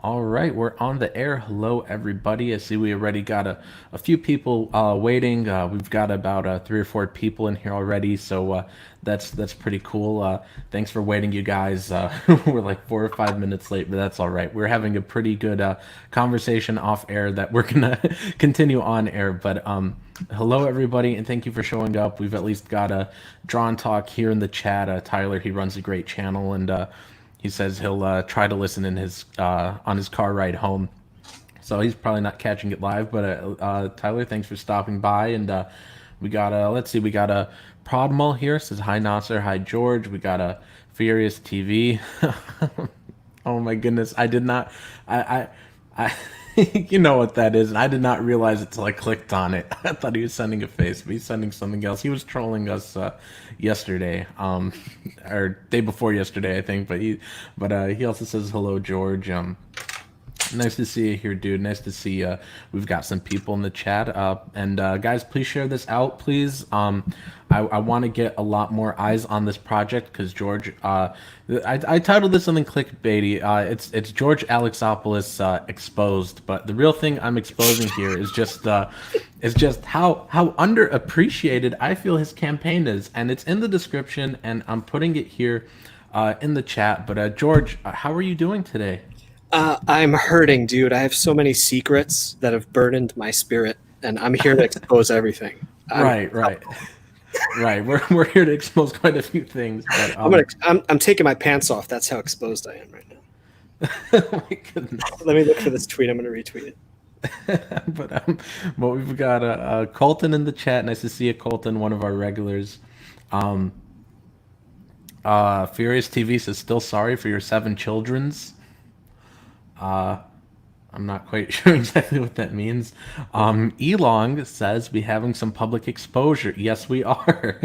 All right, we're on the air. Hello, everybody. I see we already got a few people waiting. We've got about three or four people in here already, so that's pretty cool. Thanks for waiting, you guys. We're like 4 or 5 minutes late, but that's all right. We're having a pretty good conversation off air that we're gonna continue on air. But hello, everybody, and thank you for showing up. We've at least got a drawn talk here in the chat. Tyler, he runs a great channel, and he says he'll try to listen in his on his car ride home. So he's probably not catching it live. But Tyler, thanks for stopping by. And we got let's see, we got a Prodmal here. Says hi Nasser, hi George. We got a Furious TV. Oh my goodness, I did not. I you know what that is. And I did not realize it till I clicked on it. I thought he was sending a face, but he's sending something else. He was trolling us yesterday, or day before yesterday, I think. He also says hello, George. Nice to see you here, dude. Nice to see we've got some people in the chat. And guys, please share this out, please. I want to get a lot more eyes on this project because George, I titled this something clickbaity. It's George Alexopoulos exposed, but the real thing I'm exposing here is just how underappreciated I feel his campaign is, and it's in the description, and I'm putting it here in the chat. But George, how are you doing today? I'm hurting, dude. I have so many secrets that have burdened my spirit, and I'm here to expose everything. Right. Right. We're here to expose quite a few things. But, I'm taking my pants off. That's how exposed I am right now. Oh my goodness. Let me look for this tweet. I'm going to retweet it. But we've got Colton in the chat. Nice to see you, Colton, one of our regulars. Furious TV says still sorry for your 7 children's. I'm not quite sure exactly what that means. Elong says we having some public exposure. Yes, we are.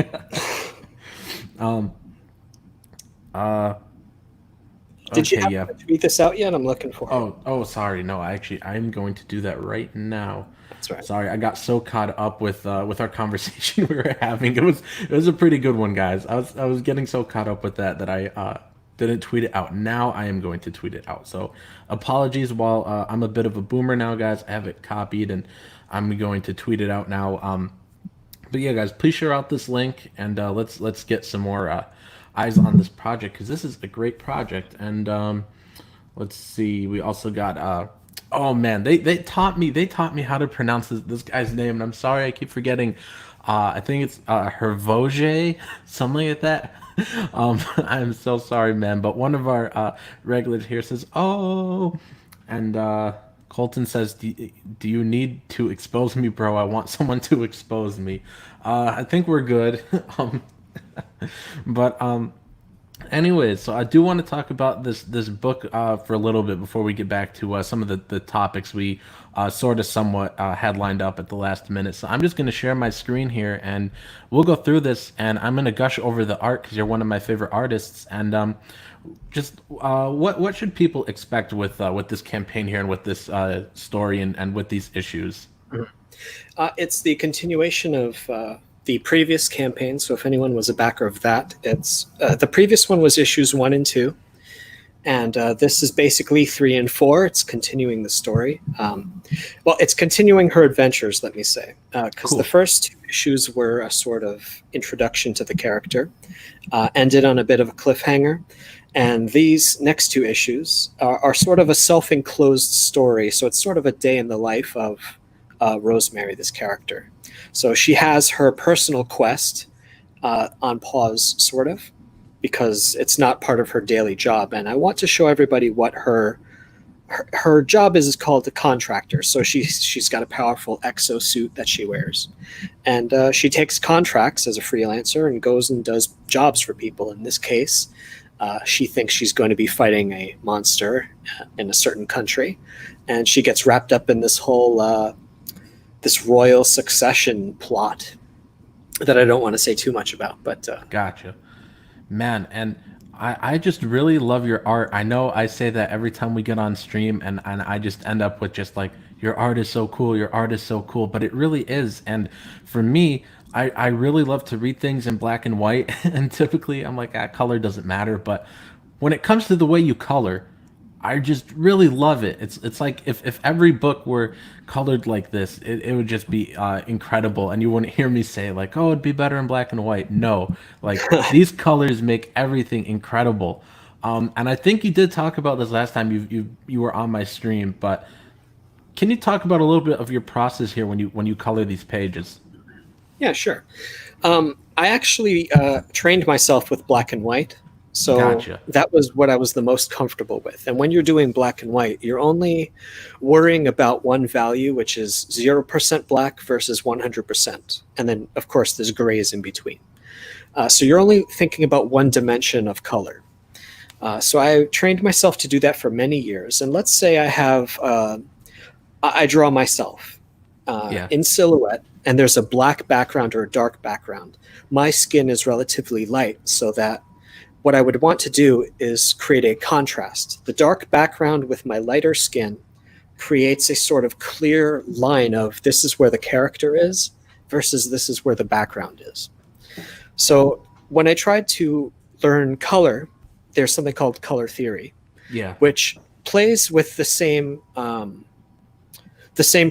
Did you have to tweet this out yet? I'm looking for it. Oh, sorry. No, I'm going to do that right now. That's right. Sorry, I got so caught up with our conversation we were having. It was a pretty good one, guys. I was getting so caught up with that I didn't tweet it out. Now I am going to tweet it out. So apologies while I'm a bit of a boomer now, guys. I have it copied and I'm going to tweet it out now. But yeah, guys, please share out this link and let's get some more eyes on this project because this is a great project. And let's see, we also got oh man, they taught me how to pronounce this guy's name, and I'm sorry I keep forgetting. I think it's Hervoge, something like that. I'm so sorry, man. But one of our regulars here says, "Oh," and Colton says, "Do you need to expose me, bro? I want someone to expose me." I think we're good. But anyways, so I do want to talk about this book for a little bit before we get back to some of the topics we sort of somewhat had lined up at the last minute. So I'm just going to share my screen here and we'll go through this, and I'm going to gush over the art because you're one of my favorite artists. And just what should people expect with this campaign here and with this story and with these issues? It's the continuation of the previous campaign. So if anyone was a backer of that, it's the previous one was issues 1 and 2. And this is basically 3 and 4. It's continuing the story. Well, it's continuing her adventures, let me say, because the first 2 issues were a sort of introduction to the character, ended on a bit of a cliffhanger. And these next 2 issues are sort of a self-enclosed story. So it's sort of a day in the life of Rosemary, this character. So she has her personal quest on pause, sort of, because it's not part of her daily job. And I want to show everybody what her job is called a contractor. So she's got a powerful exosuit that she wears. And she takes contracts as a freelancer and goes and does jobs for people. In this case, she thinks she's going to be fighting a monster in a certain country. And she gets wrapped up in this whole this royal succession plot that I don't want to say too much about. But Gotcha. Man, and I just really love your art. I know I say that every time we get on stream, and I just end up with just like, your art is so cool, your art is so cool, but it really is. And for me, I really love to read things in black and white, and typically I'm like, color doesn't matter. But when it comes to the way you color, I just really love it. It's like if every book were colored like this, it would just be incredible. And you wouldn't hear me say like, "Oh, it'd be better in black and white." No, like these colors make everything incredible. And I think you did talk about this last time you were on my stream. But can you talk about a little bit of your process here when you color these pages? Yeah, sure. I actually trained myself with black and white. So Gotcha. that was what I was the most comfortable with. And when you're doing black and white, you're only worrying about one value, which is 0% black versus 100%. And then, of course, there's grays in between. So you're only thinking about one dimension of color. So I trained myself to do that for many years. And let's say I draw myself Yeah. in silhouette, and there's a black background or a dark background. My skin is relatively light, so that what I would want to do is create a contrast. The dark background with my lighter skin creates a sort of clear line of this is where the character is versus this is where the background is. So when I tried to learn color, there's something called color theory, Yeah. which plays with the same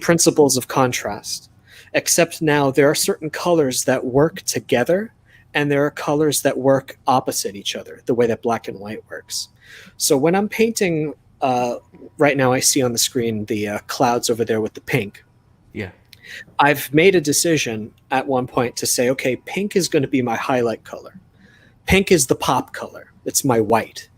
principles of contrast, except now there are certain colors that work together and there are colors that work opposite each other, the way that black and white works. So when I'm painting, right now I see on the screen the clouds over there with the pink. Yeah. I've made a decision at one point to say, okay, pink is going to be my highlight color. Pink is the pop color. It's my white.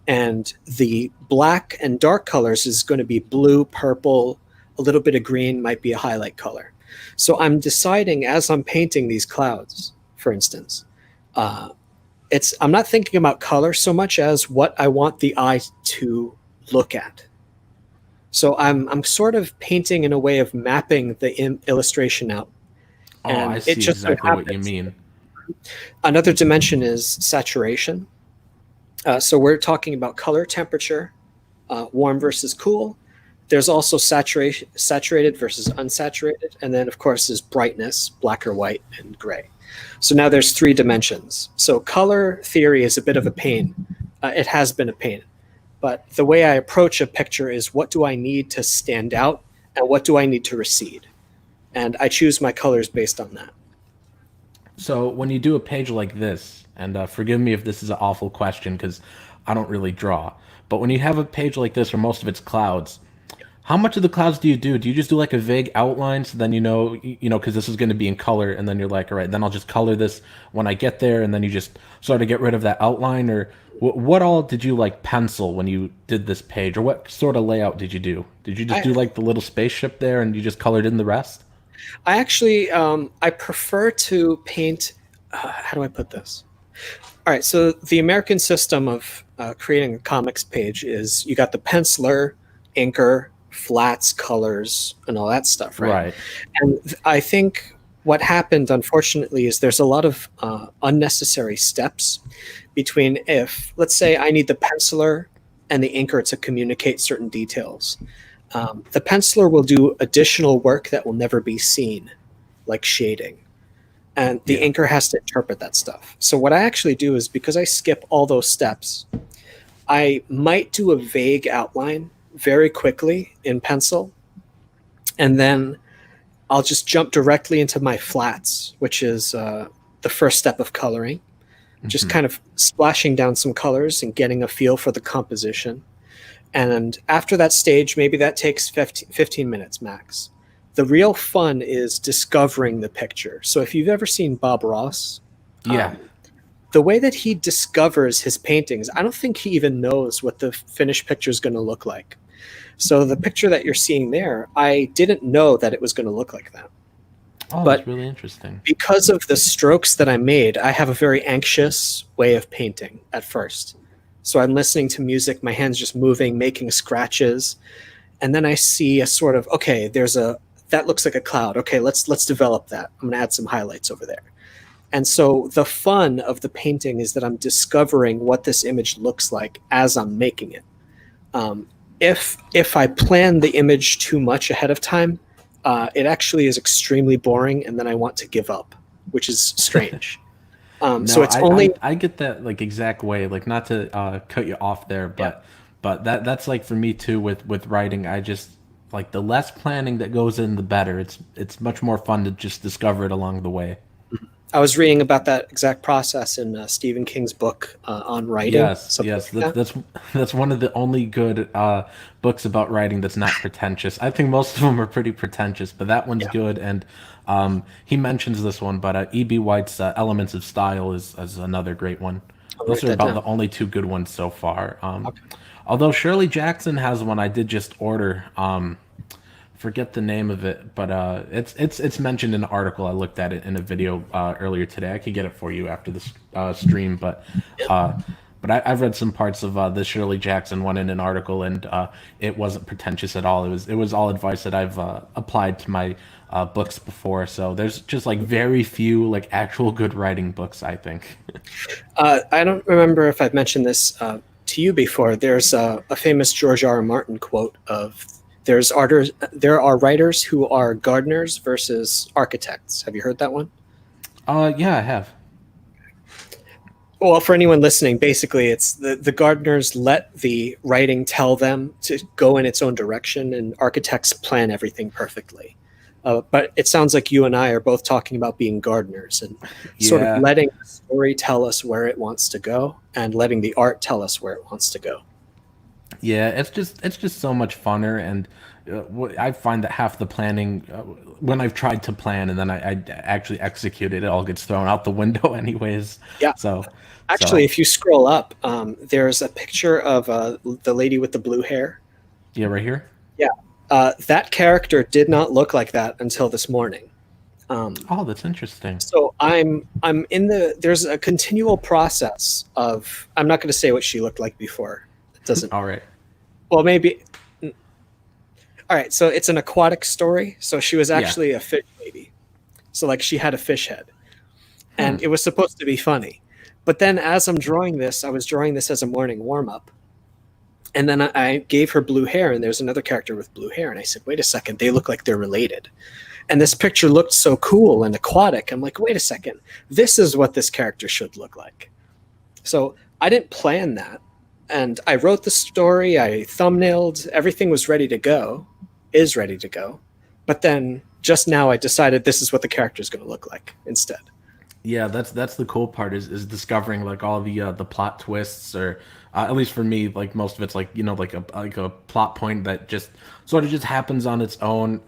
And the black and dark colors is going to be blue, purple, a little bit of green might be a highlight color. So I'm deciding as I'm painting these clouds, for instance, I'm not thinking about color so much as what I want the eye to look at. So I'm sort of painting in a way of mapping the illustration out. Oh, I And it see just so exactly what you happens. mean. Another dimension is saturation. So we're talking about color temperature, warm versus cool. There's also saturated versus unsaturated. And then, of course, is brightness, black or white, and gray. So now there's three dimensions. So color theory is a bit of a pain. It has been a pain. But the way I approach a picture is what do I need to stand out and what do I need to recede? And I choose my colors based on that. So when you do a page like this, and forgive me if this is an awful question because I don't really draw, but when you have a page like this where most of it's clouds, how much of the clouds do you do? Do you just do like a vague outline so then because this is going to be in color, and then you're like, all right, then I'll just color this when I get there, and then you just sort of get rid of that outline, or what all did you like pencil when you did this page, or what sort of layout did you do? Did you just I, do like the little spaceship there, and you just colored in the rest? I actually I prefer to paint. How do I put this? All right, so the American system of creating a comics page is you got the penciler, inker, flats, colors, and all that stuff, right? Right. And I think what happened, unfortunately, is there's a lot of unnecessary steps between if, let's say, I need the penciler and the inker to communicate certain details. The penciler will do additional work that will never be seen, like shading. And the Yeah. inker has to interpret that stuff. So what I actually do is because I skip all those steps, I might do a vague outline very quickly in pencil, and then I'll just jump directly into my flats, which is the first step of coloring, just Hmm. kind of splashing down some colors and getting a feel for the composition. And after that stage, maybe that takes 15 minutes max. The real fun is discovering the picture. So if you've ever seen Bob Ross, Yeah. the way that he discovers his paintings, I don't think he even knows what the finished picture is going to look like. So the picture that you're seeing there, I didn't know that it was going to look like that. Oh, that's But really interesting. because of the strokes that I made, I have a very anxious way of painting at first. So I'm listening to music, my hands just moving, making scratches, and then I see a sort of, okay, that looks like a cloud. Okay, let's develop that. I'm going to add some highlights over there. And so the fun of the painting is that I'm discovering what this image looks like as I'm making it. If I plan the image too much ahead of time, it actually is extremely boring, and then I want to give up, which is strange. So No, it's only I get that like exact way. Like not to cut you off there, yeah. but But that's like for me too with writing. I just like the less planning that goes in, the better. It's much more fun to just discover it along the way. I was reading about that exact process in Stephen King's book on writing, Yes, something yes, like that. that's one of the only good books about writing that's not pretentious. I think most of them are pretty pretentious, but that one's Yeah, good. And he mentions this one, but E.B. White's Elements of Style is another great one. I'll Those write are that about down. the only two good ones so far. Okay. Although Shirley Jackson has one I did just order. Forget the name of it, but it's mentioned in an article. I looked at it in a video earlier today. I could get it for you after this stream, Yeah. uh, I've read some parts of the Shirley Jackson one in an article, and it wasn't pretentious at all. It was all advice that I've applied to my books before. So there's just like very few like actual good writing books, I think. I don't remember if I've mentioned this to you before. There's a famous George R. R. Martin quote of there are writers who are gardeners versus architects. Have you heard that one? Yeah, I have. Well, for anyone listening, basically it's the gardeners let the writing tell them to go in its own direction, and architects plan everything perfectly. But it sounds like you and I are both talking about being gardeners and sort of Yeah. letting the story tell us where it wants to go and letting the art tell us where it wants to go. Yeah, it's just so much funner, and I find that half the planning, when I've tried to plan and then I actually execute it, it all gets thrown out the window anyways. Yeah. So, Actually, so if you scroll up, there's a picture of the lady with the blue hair. yeah, right here. Yeah. That character did not look like that until this morning. Um, Oh, that's interesting. so I'm in there's a continual process of, I'm not going to say what she looked like before. It doesn't. All right. Well, maybe. All right. So it's an aquatic story. So she was Yeah. actually a fish lady. So like she had a fish head, Hmm. and it was supposed to be funny. But then as I'm drawing this, I was drawing this as a morning warm up. And then I gave her blue hair, and there's another character with blue hair. And I said, wait a second, they look like they're related. And this picture looked so cool and aquatic. I'm like, wait a second, this is what this character should look like. So I didn't plan that. And I wrote the story, I thumbnailed, everything was ready to go, is ready to go. But then just now I decided this is what the character is going to look like instead. Yeah, that's the cool part is discovering like all the plot twists, or at least for me, like most of it's like like a plot point that just sort of just happens on its own.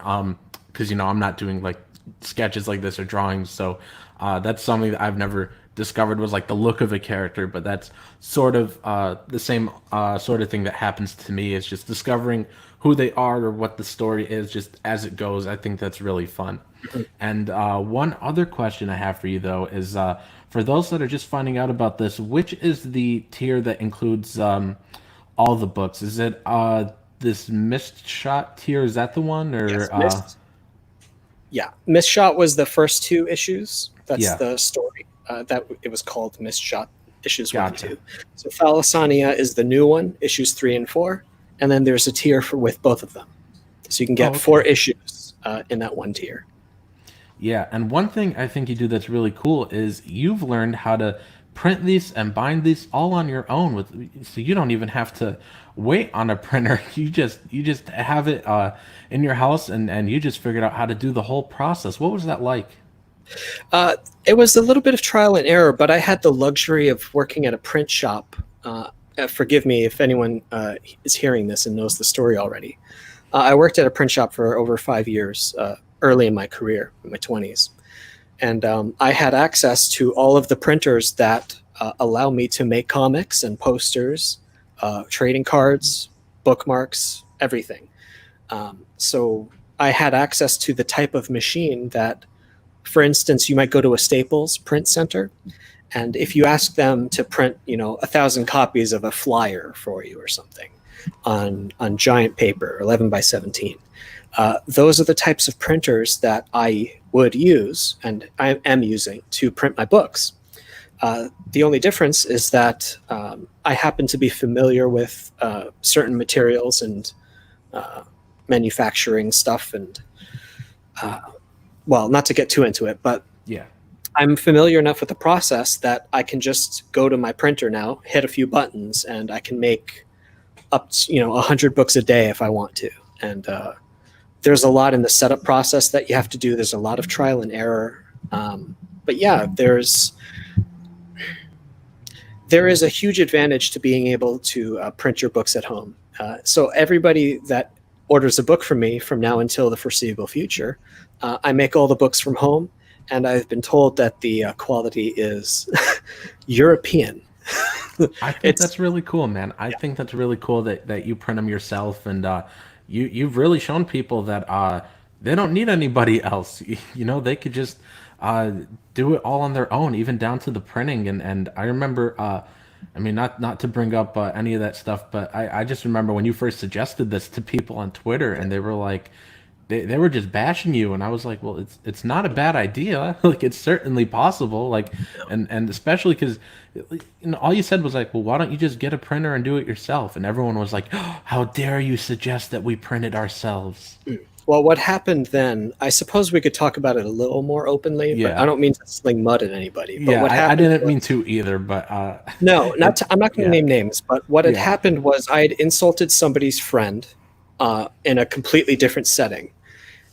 Because I'm not doing like sketches like this or drawings, so that's something that I've never discovered was like the look of a character. But that's sort of the same sort of thing that happens to me is just discovering who they are or what the story is just as it goes. I think that's really fun. And one other question I have for you, though, is for those that are just finding out about this, which is the tier that includes all the books? Is it this missed shot tier? Is that the one? Or Yes, Mist. Yeah, Mist Shot was the first two issues. That's yeah, the story. That it was called Mist Shot issues one and gotcha. two. So Thalassania is the new one, issues 3 and 4, and then there's a tier with both of them. So you can Oh, get okay. 4 issues in that one tier. Yeah, and one thing I think you do that's really cool is you've learned how to print these and bind these all on your own so you don't even have to wait on a printer. You just have it in your house, and you just figured out how to do the whole process. What was that like? Uh, it was a little bit of trial and error, but I had the luxury of working at a print shop. Forgive me if anyone is hearing this and knows the story already. I worked at a print shop for over 5 years, early in my career, in my 20s. And I had access to all of the printers that allow me to make comics and posters, trading cards, bookmarks, everything. So I had access to the type of machine that, for instance, you might go to a Staples print center, and if you ask them to print, 1,000 copies of a flyer for you or something on giant paper, 11 by 17, those are the types of printers that I would use and I am using to print my books. The only difference is that I happen to be familiar with certain materials and manufacturing stuff, and well, not to get too into it, but Yeah. I'm familiar enough with the process that I can just go to my printer now, hit a few buttons, and I can make up to, 100 books a day if I want to. And there's a lot in the setup process that you have to do. There's a lot of trial and error. But yeah, there is a huge advantage to being able to print your books at home. So everybody that orders a book from me from now until the foreseeable future, I make all the books from home, and I've been told that the quality is European. I think that's really cool, man. I think that's really cool that you print them yourself, and you've really shown people that they don't need anybody else. They could just do it all on their own, even down to the printing. And I remember, I mean, not to bring up any of that stuff, but I just remember when you first suggested this to people on Twitter, and they were like, they were just bashing you, and I was like, well, it's not a bad idea. Like, it's certainly possible. Like, and especially because all you said was like, well, why don't you just get a printer and do it yourself? And everyone was like, oh, how dare you suggest that we print it ourselves? Well, what happened then, I suppose we could talk about it a little more openly, but Yeah. I don't mean to sling mud at anybody. But Yeah, what I happened didn't was- mean to either, but No, I'm not going to Yeah. name names, but what had Yeah. happened was I had insulted somebody's friend in a completely different setting.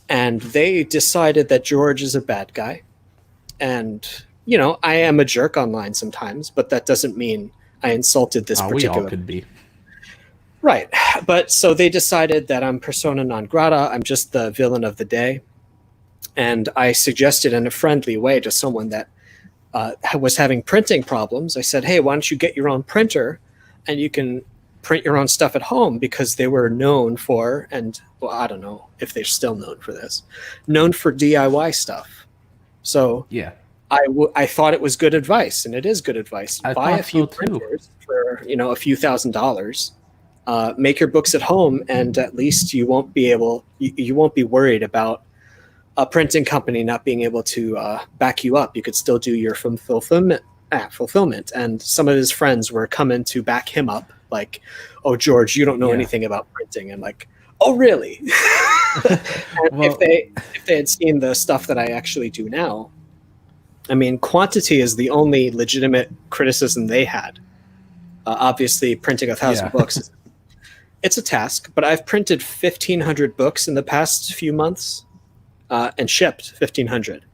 And they decided that George is a bad guy. And, I am a jerk online sometimes, but that doesn't mean I insulted this we all particular. could be. Right. But so they decided that I'm persona non grata. I'm just the villain of the day. And I suggested in a friendly way to someone that was having printing problems. I said, hey, why don't you get your own printer and you can print your own stuff at home, because they were known for, and well, I don't know if they're still known for this, known for DIY stuff. So Yeah. I thought it was good advice, and it is good advice. I Buy a thought few so, too. printers for a few $1,000s. Make your books at home, and at least you won't be worried about a printing company not being able to back you up. You could still do your fulfillment. And some of his friends were coming to back him up, like, "Oh, George, you don't know Yeah. anything about printing," and like, "Oh, really?" And Well- if they had seen the stuff that I actually do now, I mean, quantity is the only legitimate criticism they had. Obviously, printing 1,000 Yeah. books, it's a task, but I've printed 1,500 books in the past few months and shipped 1,500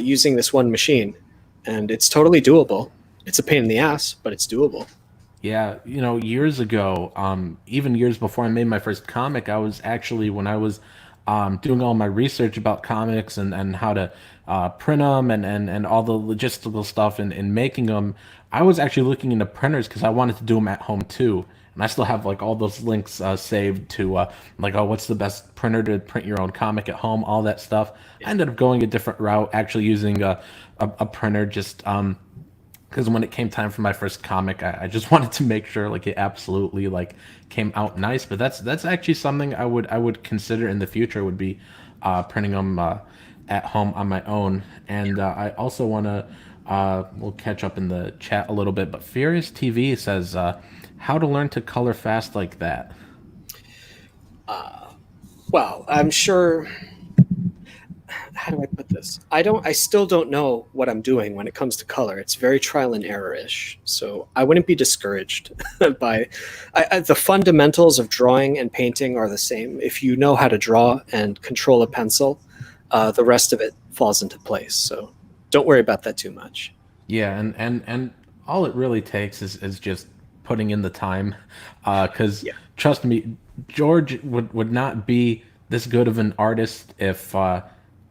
using this one machine. And it's totally doable. It's a pain in the ass, but it's doable. Yeah, years ago, even years before I made my first comic, I was actually, when I was doing all my research about comics and how to print them and all the logistical stuff and making them, I was actually looking into printers because I wanted to do them at home too. And I still have like all those links saved to like, oh, what's the best printer to print your own comic at home, all that stuff. I ended up going a different route, actually using a printer just because when it came time for my first comic, I just wanted to make sure like it absolutely like came out nice. But that's actually something I would consider in the future, would be printing them at home on my own. And I also want to we'll catch up in the chat a little bit. But Furious TV says, how to learn to color fast like that. Well, I'm sure. How do I put this? I still don't know what I'm doing when it comes to color. It's very trial and error-ish. So I wouldn't be discouraged by the fundamentals of drawing and painting are the same. If you know how to draw and control a pencil, the rest of it falls into place. So don't worry about that too much. Yeah, and all it really takes is just putting in the time. Because trust me, George would not be this good of an artist if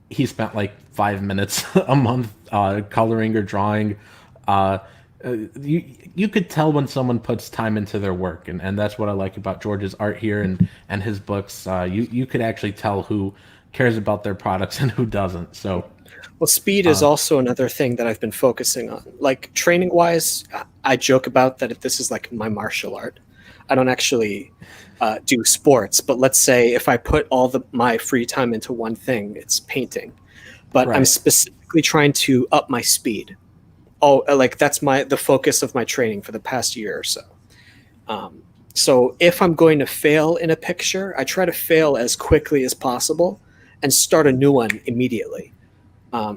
he spent like 5 minutes a month coloring or drawing. You could tell when someone puts time into their work, and that's what I like about George's art here and his books. You could actually tell who cares about their products and who doesn't. So, well, speed is also another thing that I've been focusing on. Like training wise, I joke about that if this is like my martial art. I don't actually do sports, but let's say if I put all my free time into one thing, it's painting. But Right. I'm specifically trying to up my speed. Oh, like that's the focus of my training for the past year or so. So if I'm going to fail in a picture, I try to fail as quickly as possible and start a new one immediately.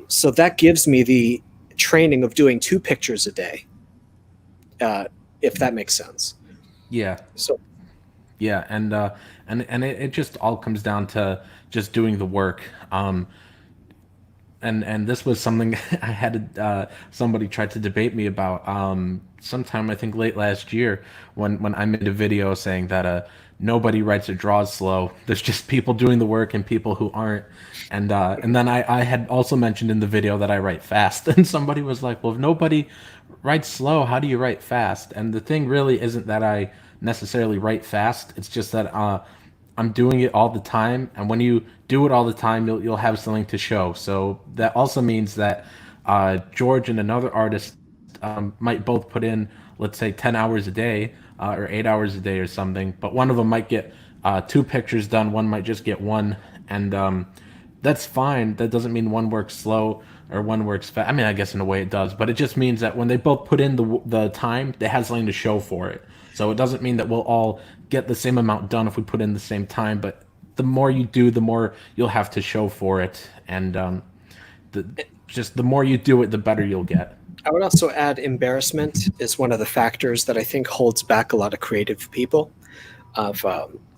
So that gives me the training of doing 2 pictures a day, if that makes sense. yeah. So Yeah, and it just all comes down to just doing the work. And this was something I had somebody tried to debate me about sometime I think late last year when I made a video saying that nobody writes or draws slow. There's just people doing the work and people who aren't. And then I had also mentioned in the video that I write fast, and somebody was like, "Well, if nobody writes slow, how do you write fast?" And the thing really isn't that I necessarily write fast. It's just that I'm doing it all the time, and when you do it all the time, you'll have something to show. So that also means that George and another artist might both put in, let's say, 10 hours a day or 8 hours a day or something, but one of them might get two pictures done, one might just get one, and that's fine. That doesn't mean one works slow or one works fast. I mean, I guess in a way it does, but it just means that when they both put in the time, they have something to show for it. So it doesn't mean that we'll all get the same amount done if we put in the same time, but the more you do, the more you'll have to show for it, and the just the more you do it, the better you'll get. I would also add embarrassment is one of the factors that I think holds back a lot of creative people. Of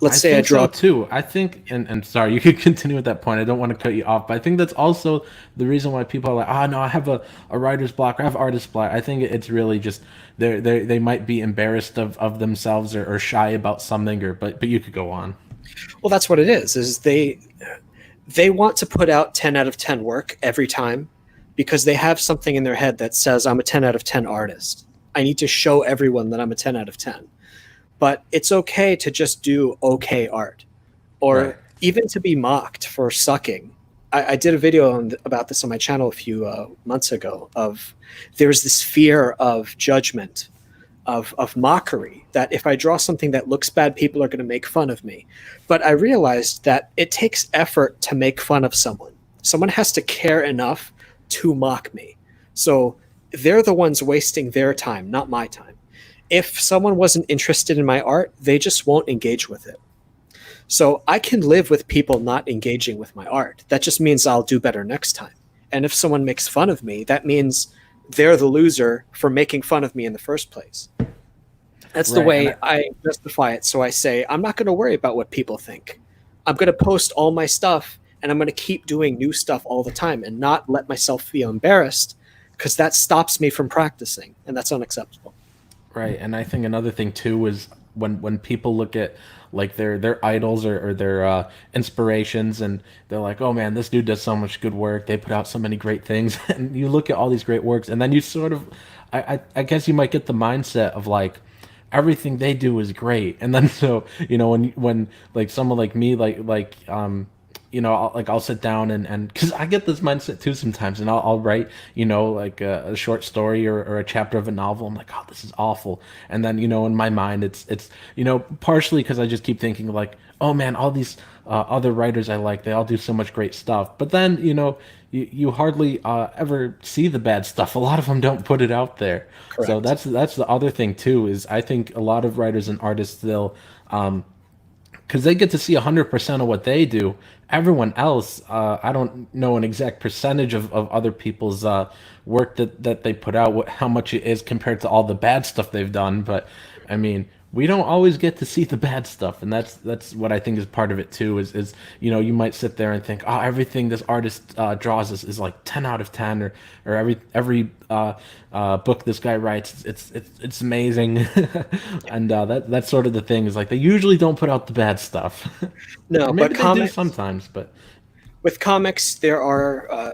let's I say I think draw. so too. I think, and sorry, you could continue with that point. I don't want to cut you off, but I think that's also the reason why people are like, oh no, I have a writer's block, or I have artist block. I think it's really just they might be embarrassed of themselves or shy about something, or but you could go on. Well, that's what it is. Is they want to put out 10 out of 10 work every time because they have something in their head that says I'm a 10 out of 10 artist. I need to show everyone that I'm a 10 out of 10. But it's okay to just do okay art, or Right. even to be mocked for sucking. I did a video about this on my channel a few months ago. Of there's this fear of judgment, of mockery, that if I draw something that looks bad, people are going to make fun of me. But I realized that it takes effort to make fun of someone. Someone has to care enough to mock me. So they're the ones wasting their time, not my time. If someone wasn't interested in my art, they just won't engage with it. So I can live with people not engaging with my art. That just means I'll do better next time. And if someone makes fun of me, that means they're the loser for making fun of me in the first place. That's the Right. And way I justify it. So I say, I'm not going to worry about what people think. I'm going to post all my stuff, and I'm going to keep doing new stuff all the time and not let myself feel embarrassed, because that stops me from practicing, and that's unacceptable. Right, and I think another thing too is when people look at like their idols or their inspirations, and they're like, "Oh man, this dude does so much good work. They put out so many great things." And you look at all these great works, and then you sort of, I guess you might get the mindset of like everything they do is great, and then so when like someone like me I'll sit down and because I get this mindset too sometimes, and I'll write, like a short story or a chapter of a novel. I'm like, oh, this is awful. And then, in my mind, it's partially because I just keep thinking like, oh man, all these other writers I like, they all do so much great stuff. But then, you hardly ever see the bad stuff. A lot of them don't put it out there. So Correct. that's the other thing too, is I think a lot of writers and artists, they'll, because they get to see 100% of what they do. Everyone else, I don't know an exact percentage of other people's work that they put out, how much it is compared to all the bad stuff they've done. But I mean, we don't always get to see the bad stuff, and that's what I think is part of it too. Is you might sit there and think, oh, everything this artist draws is like 10 out of 10, or every book this guy writes, it's amazing. And that's sort of the thing, is like they usually don't put out the bad stuff. Or No, but maybe they do comics sometimes, but with comics, there are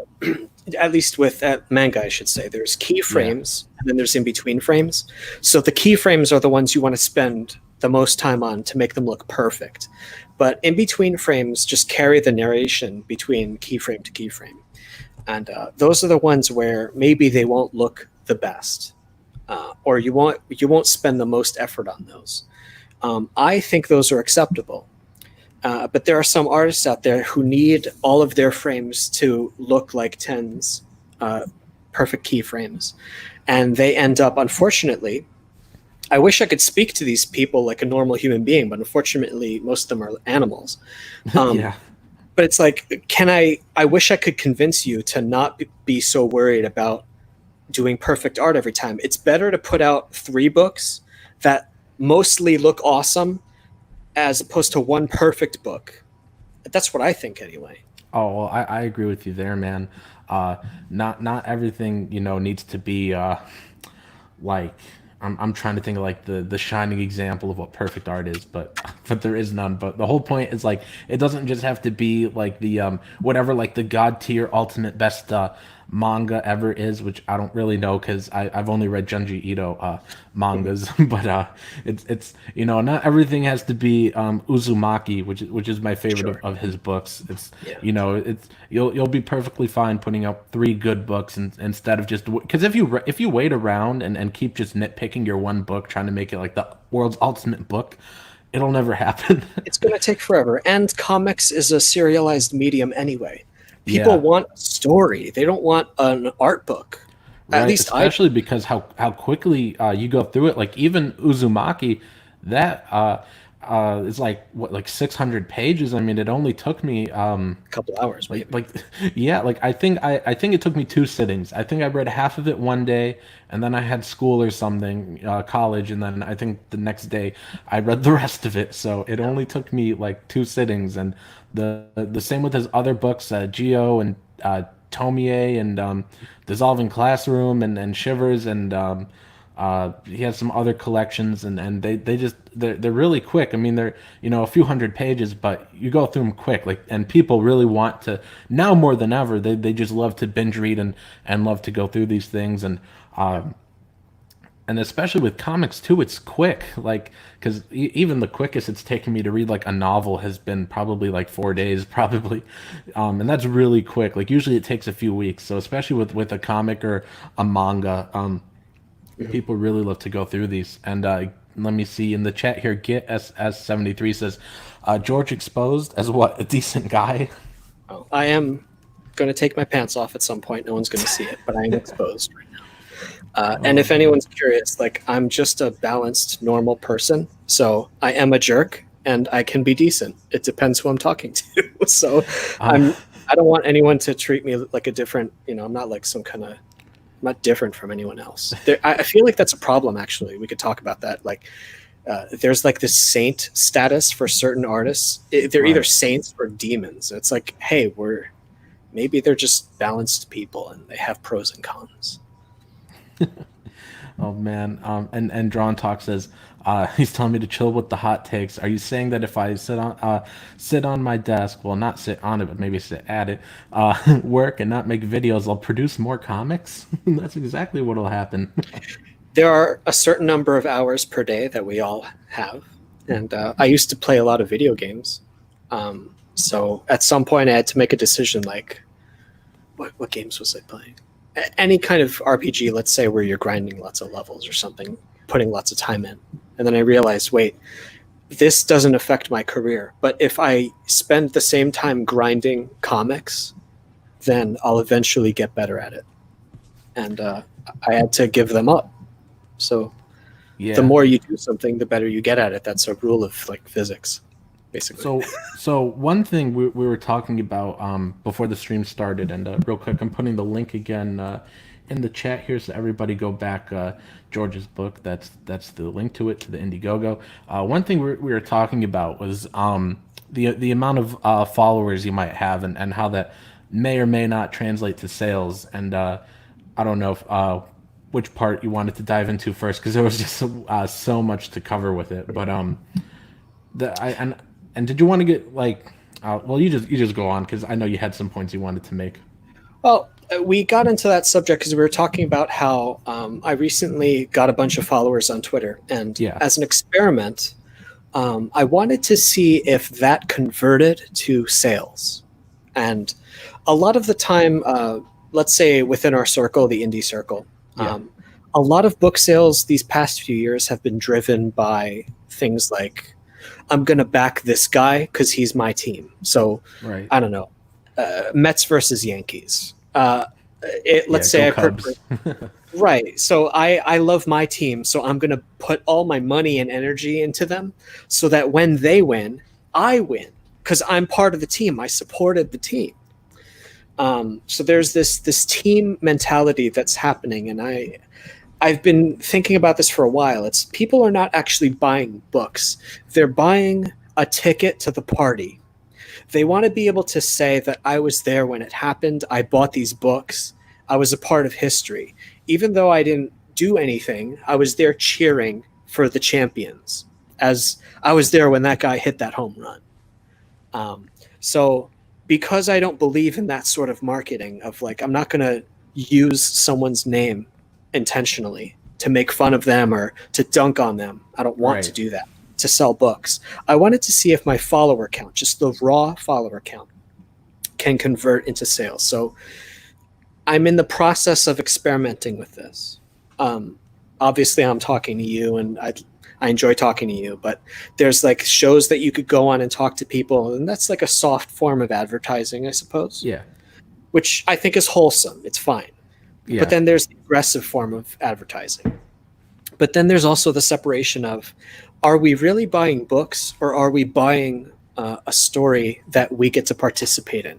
at least with manga, I should say, there's yeah, keyframes and then there's in between frames. So the keyframes are the ones you want to spend the most time on to make them look perfect. But in between frames, just carry the narration between keyframe to keyframe, and those are the ones where maybe they won't look the best, or you won't spend the most effort on those. I think those are acceptable. But there are some artists out there who need all of their frames to look like tens, uh, perfect keyframes. And they end up, unfortunately, I wish I could speak to these people like a normal human being, but unfortunately, most of them are animals. Um, yeah, but it's like, I wish I could convince you to not be so worried about doing perfect art every time. It's better to put out 3 books that mostly look awesome, as opposed to one perfect book. That's what I think anyway. Oh, well, I agree with you there, man. Uh, not everything, needs to be like I'm trying to think of like the shining example of what perfect art is, but but there is none. But the whole point is like it doesn't just have to be like the whatever like the god tier ultimate best manga ever is, which I don't really know because I've only read Junji Ito mangas, but it's not everything has to be Uzumaki, which is my favorite Sure. of his books. It's Yeah. it's you'll be perfectly fine putting out three good books instead of just because if you wait around and keep just nitpicking your one book trying to make it like the world's ultimate book, it'll never happen. It's going to take forever. And comics is a serialized medium anyway. People Yeah. want a story. They don't want an art book. At Right, least I especially because how quickly you go through it. Like even Uzumaki, that is like what like 600 pages. I mean, it only took me a couple hours like maybe. like yeah, like I think it took me two sittings. I think I read half of it one day, and then I had school or something, college, and then I think the next day I read the rest of it. So it only took me like two sittings, and the same with his other books, Geo and Tomie and Dissolving Classroom and Shivers and he has some other collections and they're really quick. I mean they're a few hundred pages, but you go through them quick. Like and people really want to now more than ever. They just love to binge read and love to go through these things and especially with comics too, it's quick. Like because even the quickest it's taken me to read like a novel has been probably like 4 days, probably, and that's really quick. Like usually it takes a few weeks. So especially with a comic or a manga, people really love to go through these. And let me see in the chat here. Get SS73 says, George exposed as what a decent guy. Oh, I am going to take my pants off at some point. No one's going to see it, but I am exposed right now. And if anyone's curious, like I'm just a balanced, normal person. So I am a jerk and I can be decent. It depends who I'm talking to. So Uh, I don't want anyone to treat me like a different, I'm not like some kind of, I'm not different from anyone else. I feel like that's a problem, actually. We could talk about that. Like there's like this saint status for certain artists. They're either right. saints or demons. It's like, hey, maybe they're just balanced people and they have pros and cons. Oh man. And Drawn Talk says, he's telling me to chill with the hot takes. Are you saying that if I sit on my desk, well, not sit on it, but maybe sit at it, work and not make videos, I'll produce more comics? That's exactly what'll happen. There are a certain number of hours per day that we all have, and I used to play a lot of video games. So at some point, I had to make a decision. Like, what games was I playing? Any kind of RPG, let's say, where you're grinding lots of levels or something, putting lots of time in. And then I realized, wait, this doesn't affect my career. But if I spend the same time grinding comics, then I'll eventually get better at it. And I had to give them up. So the Yeah. more you do something, the better you get at it. That's a rule of like physics, basically. So one thing we were talking about before the stream started, and real quick, I'm putting the link again in the chat here, so everybody go back. George's book. That's the link to it to the Indiegogo. One thing we were talking about was the amount of followers you might have, and how that may or may not translate to sales. And I don't know if which part you wanted to dive into first, because there was just so much to cover with it. But the I and did you want to get like well, you just go on, because I know you had some points you wanted to make. Well, we got into that subject because we were talking about how I recently got a bunch of followers on Twitter. And Yeah. as an experiment, I wanted to see if that converted to sales. And a lot of the time, let's say within our circle, the indie circle, Yeah. a lot of book sales these past few years have been driven by things like, I'm going to back this guy because he's my team. So Right. I don't know, Mets versus Yankees. Let's Yeah, say go I Cubs. right. So I love my team, so I'm going to put all my money and energy into them so that when they win, I win because I'm part of the team. I supported the team. So there's this team mentality that's happening, and I've been thinking about this for a while. It's people are not actually buying books; they're buying a ticket to the party. They want to be able to say that I was there when it happened. I bought these books. I was a part of history. Even though I didn't do anything, I was there cheering for the champions, as I was there when that guy hit that home run. So because I don't believe in that sort of marketing of like, I'm not going to use someone's name intentionally to make fun of them or to dunk on them. I don't want to do that to sell books. I wanted to see if my follower count, just the raw follower count, can convert into sales. So I'm in the process of experimenting with this. Obviously, I'm talking to you, and I enjoy talking to you, but there's like shows that you could go on and talk to people, and that's like a soft form of advertising, I suppose. Yeah. Which I think is wholesome. It's fine. Yeah. But then there's the aggressive form of advertising. But then there's also the separation of, are we really buying books, or are we buying a story that we get to participate in?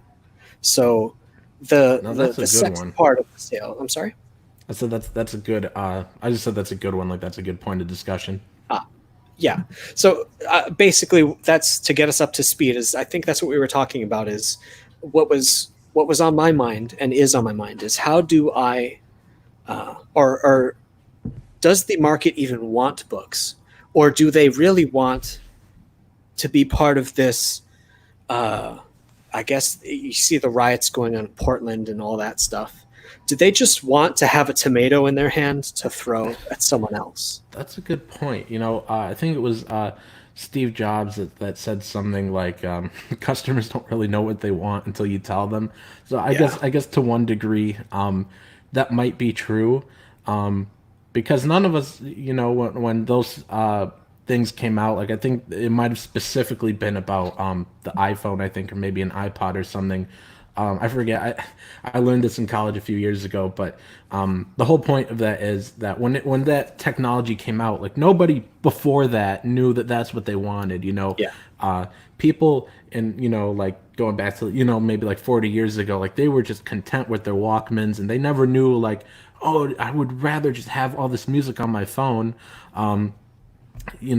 So the second part of the sale, I'm sorry? I said that's a good, I just said that's a good one. Like, that's a good point of discussion. Yeah. So basically that's to get us up to speed. Is I think that's what we were talking about, is what was on my mind and is on my mind is, how do I, or does the market even want books, or do they really want to be part of this? I guess you see the riots going on in Portland and all that stuff. Do they just want to have a tomato in their hand to throw at someone else? That's a good point. I think it was Steve Jobs that said something like, customers don't really know what they want until you tell them. So I guess to one degree, that might be true, because none of us, when those things came out, like I think it might have specifically been about the iPhone, I think, or maybe an iPod or something. I forget. I learned this in college a few years ago, but the whole point of that is that when that technology came out, like nobody before that knew that that's what they wanted. People, and like going back to maybe like 40 years ago, like they were just content with their Walkmans, and they never knew like, oh, I would rather just have all this music on my phone. Like I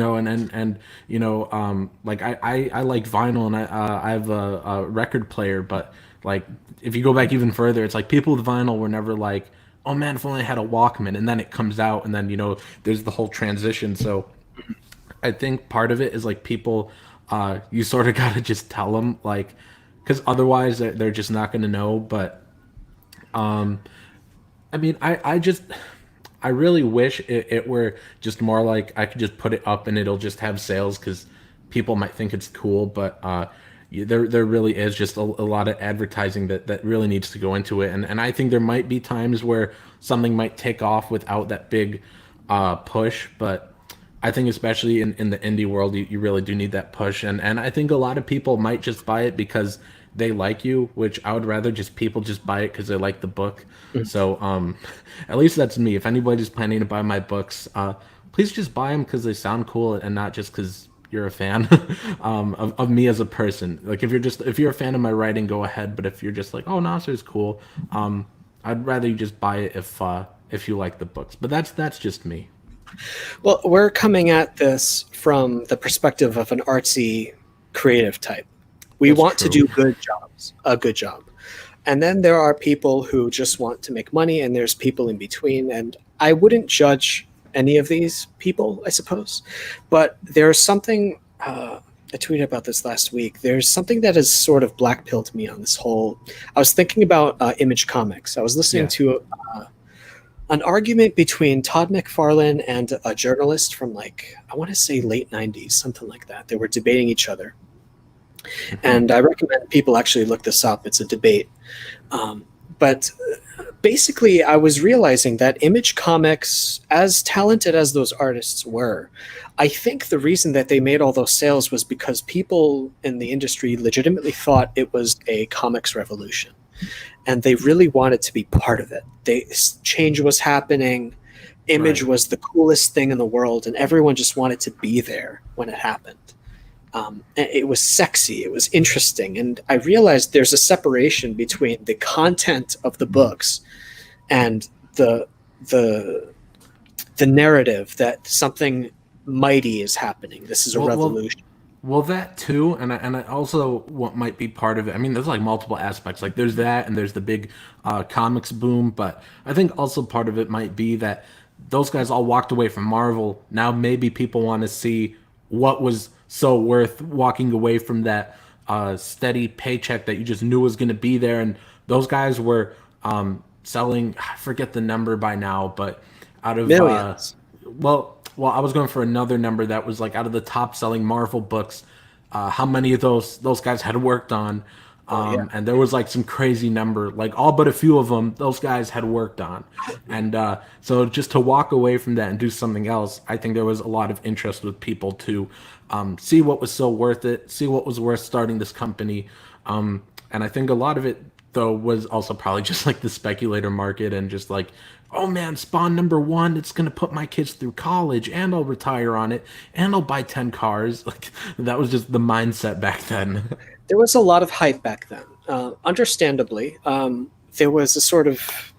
like vinyl, and I have a record player, but like if you go back even further, it's like people with vinyl were never like, oh man, if only I had a Walkman, and then it comes out, and then there's the whole transition. So I think part of it is like people, you sort of gotta just tell them, like, because otherwise they're just not gonna know. But I mean, I really wish it were just more like I could just put it up and it'll just have sales, because people might think it's cool, but there really is just a lot of advertising that really needs to go into it. And I think there might be times where something might take off without that big push, but I think especially in the indie world, you really do need that push. And I think a lot of people might just buy it because they like you, which I would rather just people just buy it because they like the book. Mm-hmm. So at least that's me. If anybody's planning to buy my books, please just buy them because they sound cool, and not just because you're a fan of me as a person. Like if you're a fan of my writing, go ahead. But if you're just like, oh, Nasser's cool, I'd rather you just buy it if you like the books. But that's just me. Well, we're coming at this from the perspective of an artsy, creative type. We want to do a good job. And then there are people who just want to make money, and there's people in between. And I wouldn't judge any of these people, I suppose. But there's something, I tweeted about this last week. There's something that has sort of black-pilled me on this whole. I was thinking about Image Comics. I was listening to an argument between Todd McFarlane and a journalist from, like, I want to say late 90s, something like that. They were debating each other. And I recommend people actually look this up. It's a debate. But basically, I was realizing that Image Comics, as talented as those artists were, I think the reason that they made all those sales was because people in the industry legitimately thought it was a comics revolution. And they really wanted to be part of it. Change was happening. Image was the coolest thing in the world, and everyone just wanted to be there when it happened. It was sexy, it was interesting, and I realized there's a separation between the content of the books and the narrative that something mighty is happening. This is a revolution. Well, that too, and I also what might be part of it. I mean, there's like multiple aspects. Like there's that, and there's the big comics boom. But I think also part of it might be that those guys all walked away from Marvel. Now maybe people want to see what was so worth walking away from that steady paycheck that you just knew was going to be there. And those guys were selling. I forget the number by now, but out of Millions. well, I was going for another number that was like out of the top selling Marvel books. How many of those guys had worked on? Oh yeah. And there was like some crazy number, like all but a few of them, those guys had worked on. And so just to walk away from that and do something else, I think there was a lot of interest with people to see what was so worth it, see what was worth starting this company. And I think a lot of it though was also probably just like the speculator market and just like, oh man, Spawn #1, it's gonna put my kids through college and I'll retire on it and I'll buy 10 cars. Like that was just the mindset back then. There was a lot of hype back then. Understandably, there was a sort of,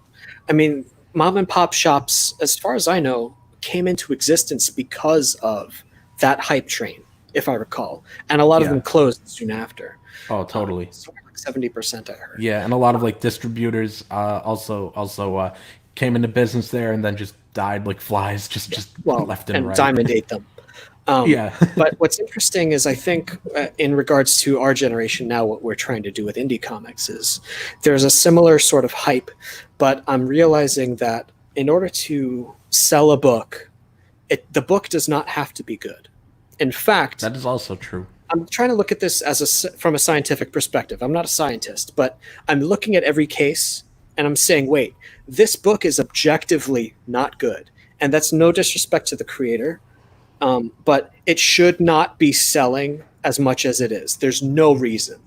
I mean, mom and pop shops, as far as I know, came into existence because of that hype train, if I recall, and a lot of Yeah. them closed soon after. Oh, totally. Somewhere like 70%, I heard. Yeah, and a lot of like distributors also came into business there and then just died like flies, just Well, left and and right. Diamond ate them. Yeah. But what's interesting is I think in regards to our generation now, what we're trying to do with indie comics is there's a similar sort of hype, but I'm realizing that in order to sell a book, the book does not have to be good. In fact, That is also true. I'm trying to look at this from a scientific perspective. I'm not a scientist, but I'm looking at every case and I'm saying, wait, this book is objectively not good. And that's no disrespect to the creator, but it should not be selling as much as it is. There's no reason.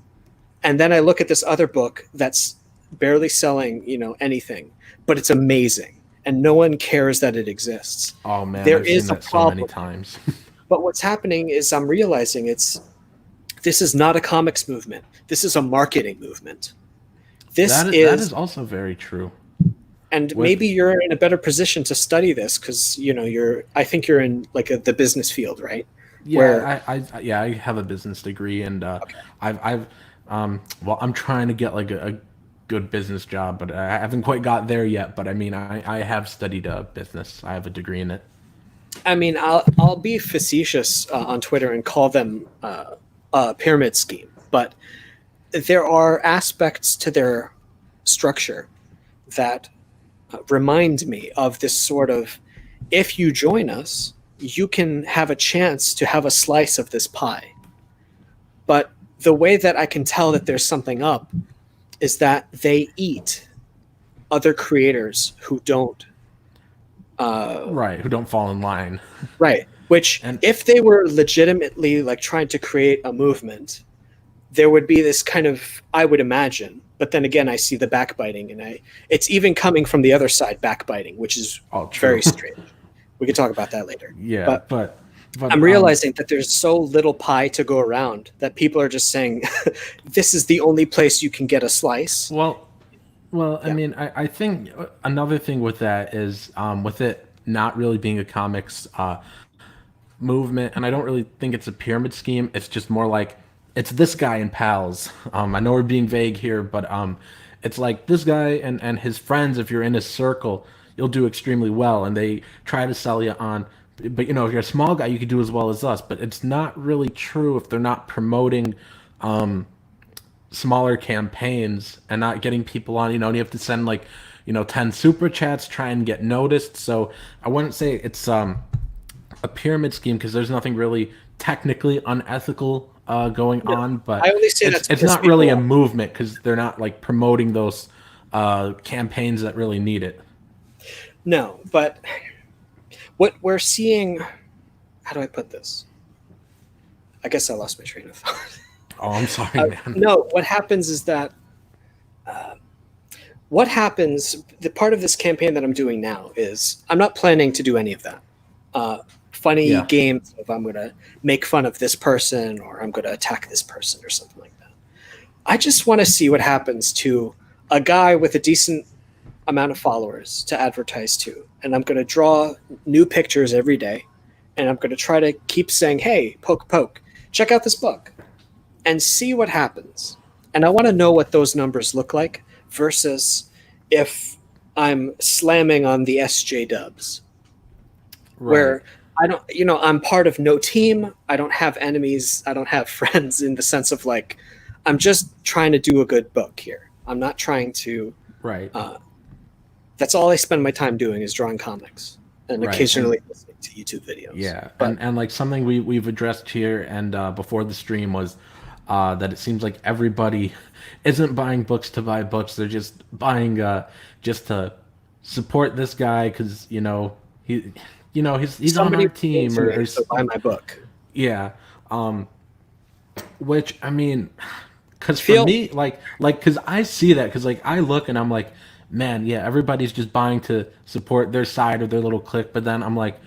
And then I look at this other book that's barely selling, anything, but it's amazing, and no one cares that it exists. Oh man, There I've seen is a that so many problem. times. But what's happening is I'm realizing this is not a comics movement. This is a marketing movement. This That is also very true. and With maybe you're in a better position to study this because I think you're in like the business field, right? Where yeah, I have a business degree and I've well, I'm trying to get like a good business job, but I haven't quite got there yet. But I mean, I have studied business. I have a degree in it. I mean, I'll be facetious on Twitter and call them a pyramid scheme, but there are aspects to their structure that remind me of this sort of, if you join us, you can have a chance to have a slice of this pie. But the way that I can tell that there's something up is that they eat other creators who don't. Right, who don't fall in line. Right. Which, And if they were legitimately like trying to create a movement, there would be this kind of, I would imagine. But then again, I see the backbiting, and it's even coming from the other side, backbiting, which is oh, true. very strange. We can talk about that later. Yeah, But but I'm realizing that there's so little pie to go around that people are just saying, this is the only place you can get a slice. Well, I mean, I think another thing with that is with it not really being a comics movement, and I don't really think it's a pyramid scheme. It's just more like it's this guy and pals. I know we're being vague here, but it's like this guy and his friends. If you're in a circle, you'll do extremely well, and they try to sell you on. But if you're a small guy, you could do as well as us. But it's not really true if they're not promoting smaller campaigns and not getting people on. And you have to send like 10 super chats, try and get noticed. So I wouldn't say it's a pyramid scheme because there's nothing really technically unethical going on, but I only say it's that not really a movement because they're not like promoting those campaigns that really need it. No, but what we're seeing, how do I put this? I guess I lost my train of thought. Oh, I'm sorry, man. No, what happens is that the part of this campaign that I'm doing now is I'm not planning to do any of that. Funny games of I'm going to make fun of this person or I'm going to attack this person or something like that. I just want to see what happens to a guy with a decent amount of followers to advertise to. And I'm going to draw new pictures every day. And I'm going to try to keep saying, hey, poke, poke. check out this book and see what happens. And I want to know what those numbers look like versus if I'm slamming on the SJ dubs, where I don't, I'm part of no team. I don't have enemies. I don't have friends in the sense of like, I'm just trying to do a good book here. I'm not trying to. Right. That's all I spend my time doing is drawing comics and occasionally listening to YouTube videos. Yeah, and like something we've addressed here and before the stream was that it seems like everybody isn't buying books to buy books. They're just buying just to support this guy because he's on our team or so buy my book. Yeah, which I mean, because for me, like because I see that because like I look and I'm like, man, yeah, everybody's just buying to support their side or their little clique. But then I'm like,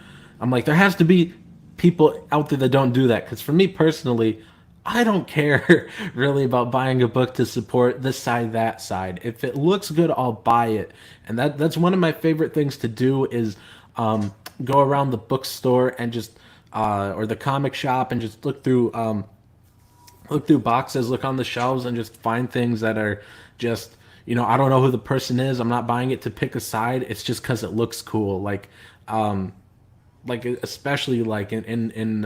there has to be people out there that don't do that. Because for me personally, I don't care really about buying a book to support this side, that side. If it looks good, I'll buy it. And that's one of my favorite things to do is go around the bookstore and just or the comic shop and just look through boxes, look on the shelves, and just find things that are just I don't know who the person is. I'm not buying it to pick a side. It's just because it looks cool. Like especially like in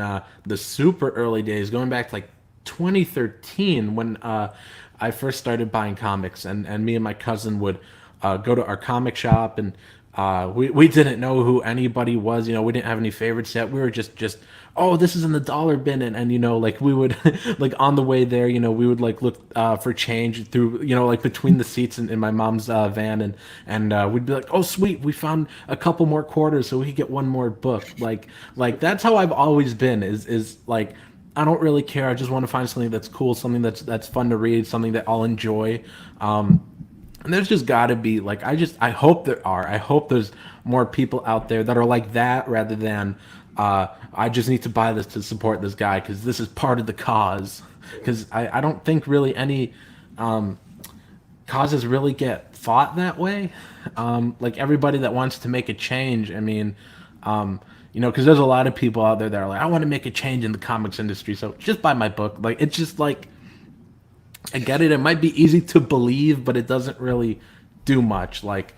the super early days, going back to like 2013 when I first started buying comics, and me and my cousin would go to our comic shop, and we didn't know who anybody was. We didn't have any favorites yet. We were just oh, this is in the dollar bin, and like we would like on the way there, we would like look for change through like between the seats in my mom's van, and we'd be like, oh sweet, we found a couple more quarters so we could get one more book. Like that's how I've always been. Is like I don't really care. I just want to find something that's cool, something that's fun to read, something that I'll enjoy. And there's just got to be like I hope there are. I hope there's more people out there that are like that rather than I just need to buy this to support this guy because this is part of the cause. Because I don't think really any causes really get fought that way. Like everybody that wants to make a change, I mean, because there's a lot of people out there that are like, I want to make a change in the comics industry, so just buy my book. Like it's just like I get it. It might be easy to believe, but it doesn't really do much. Like,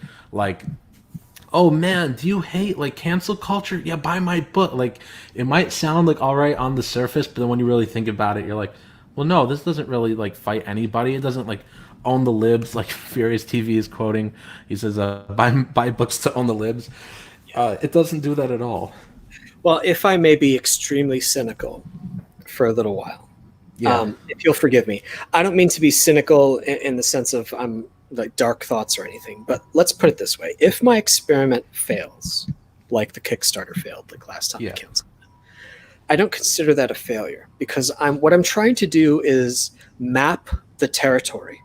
oh man, do you hate like cancel culture? Yeah, buy my book. Like, it might sound like all right on the surface, but then when you really think about it, you're like, well, no, this doesn't really like fight anybody. It doesn't like own the libs. Like Furious TV is quoting. He says, buy books to own the libs. It doesn't do that at all. Well, if I may be extremely cynical for a little while. Yeah. If you'll forgive me, I don't mean to be cynical in the sense of I'm like dark thoughts or anything, but let's put it this way. If my experiment fails, like the Kickstarter failed like last time I canceled it, I don't consider that a failure because what I'm trying to do is map the territory.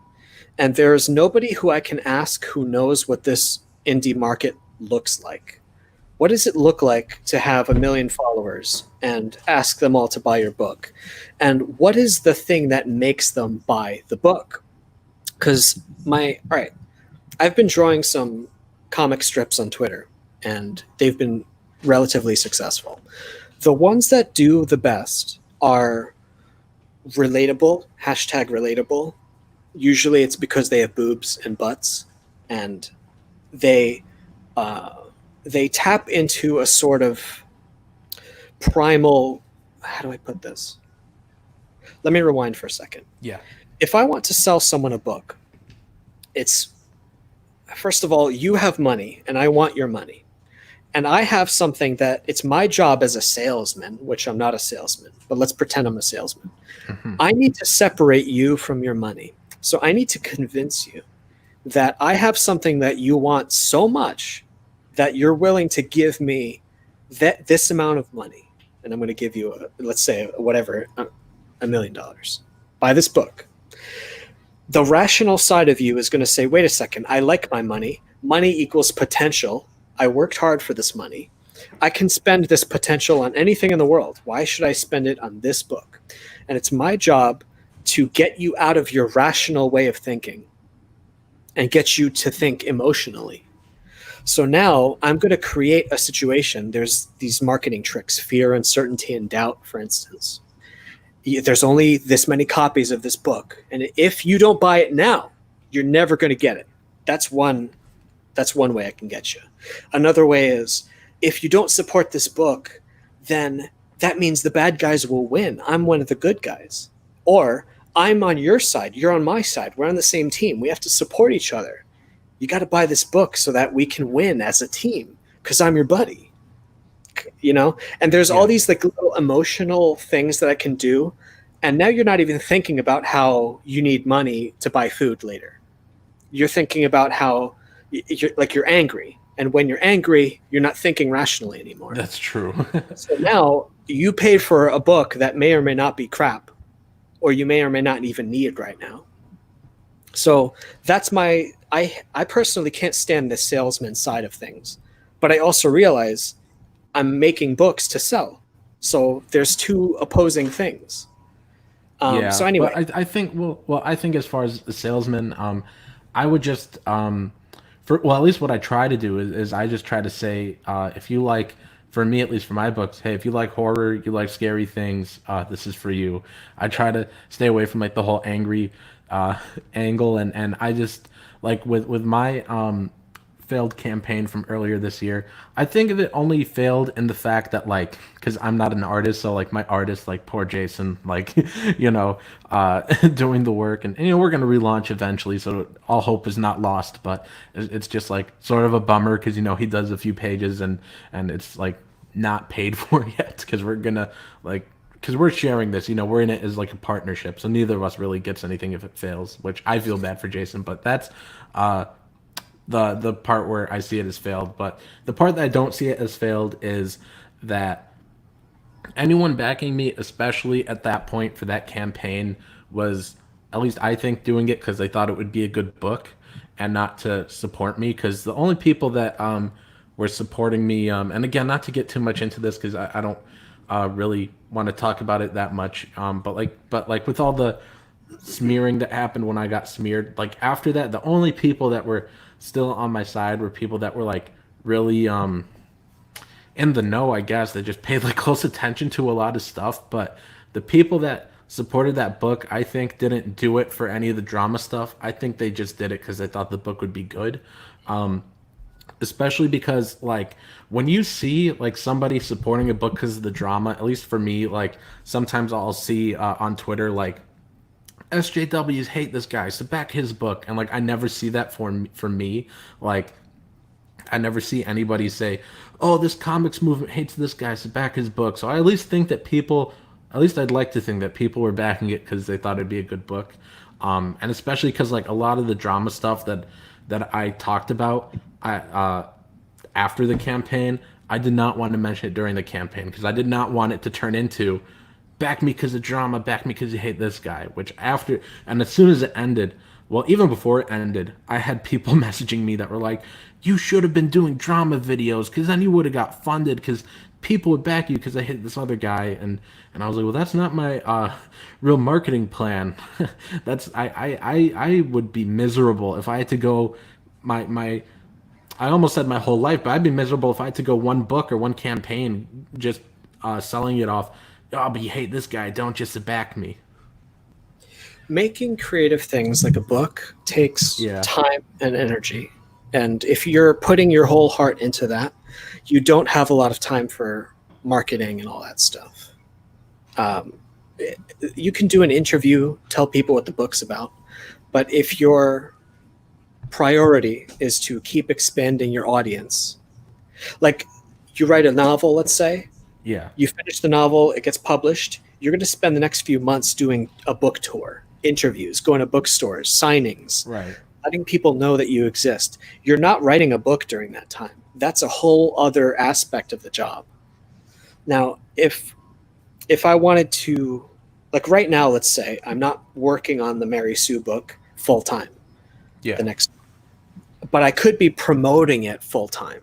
And there's nobody who I can ask who knows what this indie market looks like. What does it look like to have 1 million followers and ask them all to buy your book? And what is the thing that makes them buy the book? Because I've been drawing some comic strips on Twitter, and they've been relatively successful. The ones that do the best are relatable, #relatable. Usually it's because they have boobs and butts, and they tap into a sort of primal, how do I put this? Let me rewind for a second. Yeah. If I want to sell someone a book, it's, first of all, you have money and I want your money. And I have something that it's my job as a salesman, which I'm not a salesman, but let's pretend I'm a salesman. Mm-hmm. I need to separate you from your money. So I need to convince you that I have something that you want so much that you're willing to give me this amount of money. And I'm going to give you, let's say, whatever, $1 million. Buy this book. The rational side of you is going to say, wait a second, I like my money. Money equals potential. I worked hard for this money. I can spend this potential on anything in the world. Why should I spend it on this book? And it's my job to get you out of your rational way of thinking and get you to think emotionally. So now I'm going to create a situation. There's these marketing tricks, fear, uncertainty, and doubt, for instance. There's only this many copies of this book, and if you don't buy it now, you're never going to get it. That's one way I can get you. Another way is, if you don't support this book, then that means the bad guys will win. I'm one of the good guys. Or I'm on your side, you're on my side. We're on the same team. We have to support each other. You got to buy this book so that we can win as a team, because I'm your buddy. You know? And there's all these like little emotional things that I can do. And now you're not even thinking about how you need money to buy food later. You're thinking about how you're angry. And when you're angry, you're not thinking rationally anymore. That's true. So now you paid for a book that may or may not be crap, or you may or may not even need right now. So that's I personally can't stand the salesman side of things, but I also realize I'm making books to sell. So there's two opposing things. So anyway, I think I think as far as the salesman, I would just at least what I try to do is I just try to say, if you like, for me at least for my books, hey, if you like horror, you like scary things, this is for you. I try to stay away from like the whole angry angle, and I just like with my failed campaign from earlier this year, I think of it only failed in the fact that like, because I'm not an artist, so like my artist, like poor Jason, like doing the work, and we're gonna relaunch eventually, so all hope is not lost, but it's just like sort of a bummer because he does a few pages and it's like not paid for yet because we're gonna like, because we're sharing this, we're in it as like a partnership, so neither of us really gets anything if it fails, which I feel bad for Jason, but that's the part where I see it as failed. But the part that I don't see it as failed is that anyone backing me, especially at that point for that campaign, was, at least I think, doing it because they thought it would be a good book and not to support me. Because the only people that were supporting me, and again, not to get too much into this because I don't really want to talk about it that much, but like with all the smearing that happened when I got smeared, like after that, the only people that were still on my side were people that were like really in the know, I guess. They just paid like close attention to a lot of stuff. But the people that supported that book, I think, didn't do it for any of the drama stuff. I think they just did it because they thought the book would be good. Especially because like when you see like somebody supporting a book because of the drama, at least for me, like sometimes I'll see on Twitter like SJWs hate this guy, so back his book, and like I never see that for me. Like I never see anybody say, "Oh, this comics movement hates this guy, so back his book." So I at least think that people, at least I'd like to think that people were backing it because they thought it'd be a good book, and especially because like a lot of the drama stuff that I talked about, after the campaign, I did not want to mention it during the campaign because I did not want it to turn into back me because of drama, back me because you hate this guy. Which after, and as soon as it ended, well, even before it ended, I had people messaging me that were like, you should have been doing drama videos because then you would have got funded because people would back you because I hate this other guy. And I was like, well, that's not my real marketing plan. That's I would be miserable if I had to go my I almost said my whole life, but I'd be miserable if I had to go one book or one campaign just selling it off. Oh, but you hate this guy, don't just back me. Making creative things like a book takes time and energy. And if you're putting your whole heart into that, you don't have a lot of time for marketing and all that stuff. You can do an interview, tell people what the book's about, but if your priority is to keep expanding your audience, like you write a novel, let's say, you finish the novel, it gets published, you're going to spend the next few months doing a book tour, interviews, going to bookstores, signings, right, letting people know that you exist. You're not writing a book during that time. That's a whole other aspect of the job. Now, if I wanted to, like right now, let's say I'm not working on the Mary Sue book full time. But I could be promoting it full time.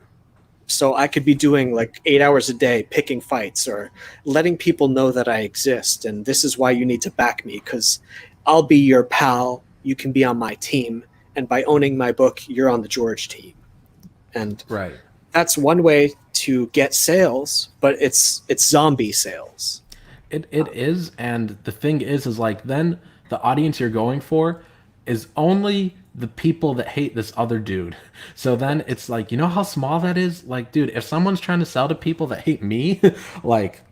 So I could be doing like 8 hours a day, picking fights or letting people know that I exist. And this is why you need to back me, because I'll be your pal. You can be on my team. And by owning my book, you're on the George team. And that's one way to get sales, but it's zombie sales. It is, and the thing is like then the audience you're going for is only the people that hate this other dude. So then it's like, you know how small that is? Like, dude, if someone's trying to sell to people that hate me, like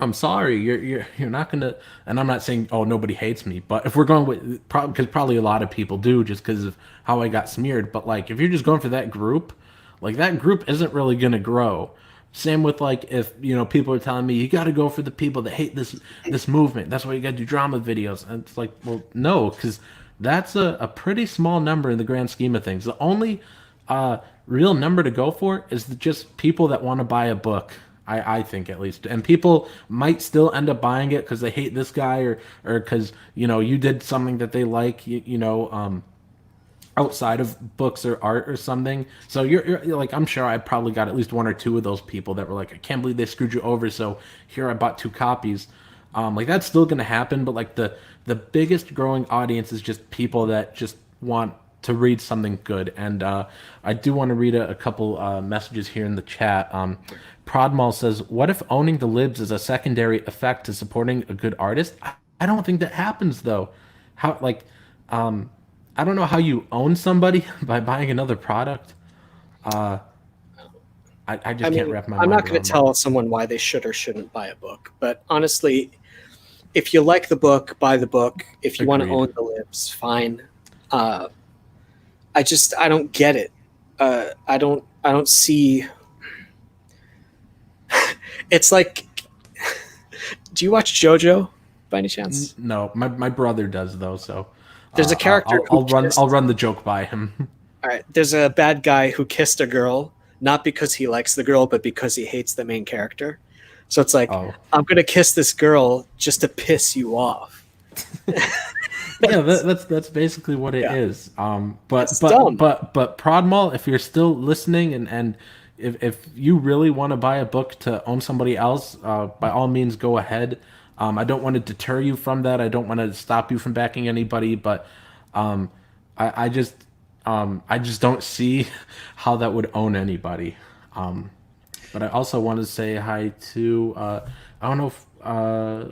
I'm sorry, you're not gonna. And I'm not saying oh nobody hates me, but if we're going with because probably a lot of people do just because of how I got smeared. But like if you're just going for that group, like that group isn't really gonna grow. Same with like if people are telling me you got to go for the people that hate this movement. That's why you got to do drama videos. And it's like well no, because that's a pretty small number in the grand scheme of things. The only real number to go for is just people that want to buy a book. I think at least, and people might still end up buying it because they hate this guy or because you did something that they like, outside of books or art or something. So you're like, I'm sure I probably got at least one or two of those people that were like, I can't believe they screwed you over. So here I bought 2 copies. Like that's still gonna happen, but like the biggest growing audience is just people that just want to read something good. And I do want to read a couple messages here in the chat. Prodmal says, "What if owning the libs is a secondary effect to supporting a good artist?" I don't think that happens though. How like I don't know how you own somebody by buying another product. I just can't wrap my I'm mind not going around to that. tell someone why they should or shouldn't buy a book, but honestly, if you like the book, buy the book. If you want to Agreed. own the libs, fine. I don't get it. I don't see. It's like, do you watch JoJo by any chance? No, my brother does though, so There's a character who kissed, I'll run the joke by him. all right, there's a bad guy who kissed a girl, not because he likes the girl, but because he hates the main character. So it's like, Oh. I'm gonna kiss this girl just to piss you off. Yeah, that's basically what it is. But It's dumb. but Prodmal, if you're still listening and if you really want to buy a book to own somebody else, by all means go ahead. I don't want to deter you from that. I don't want to stop you from backing anybody, but I just don't see how that would own anybody. But I also want to say hi to I don't know if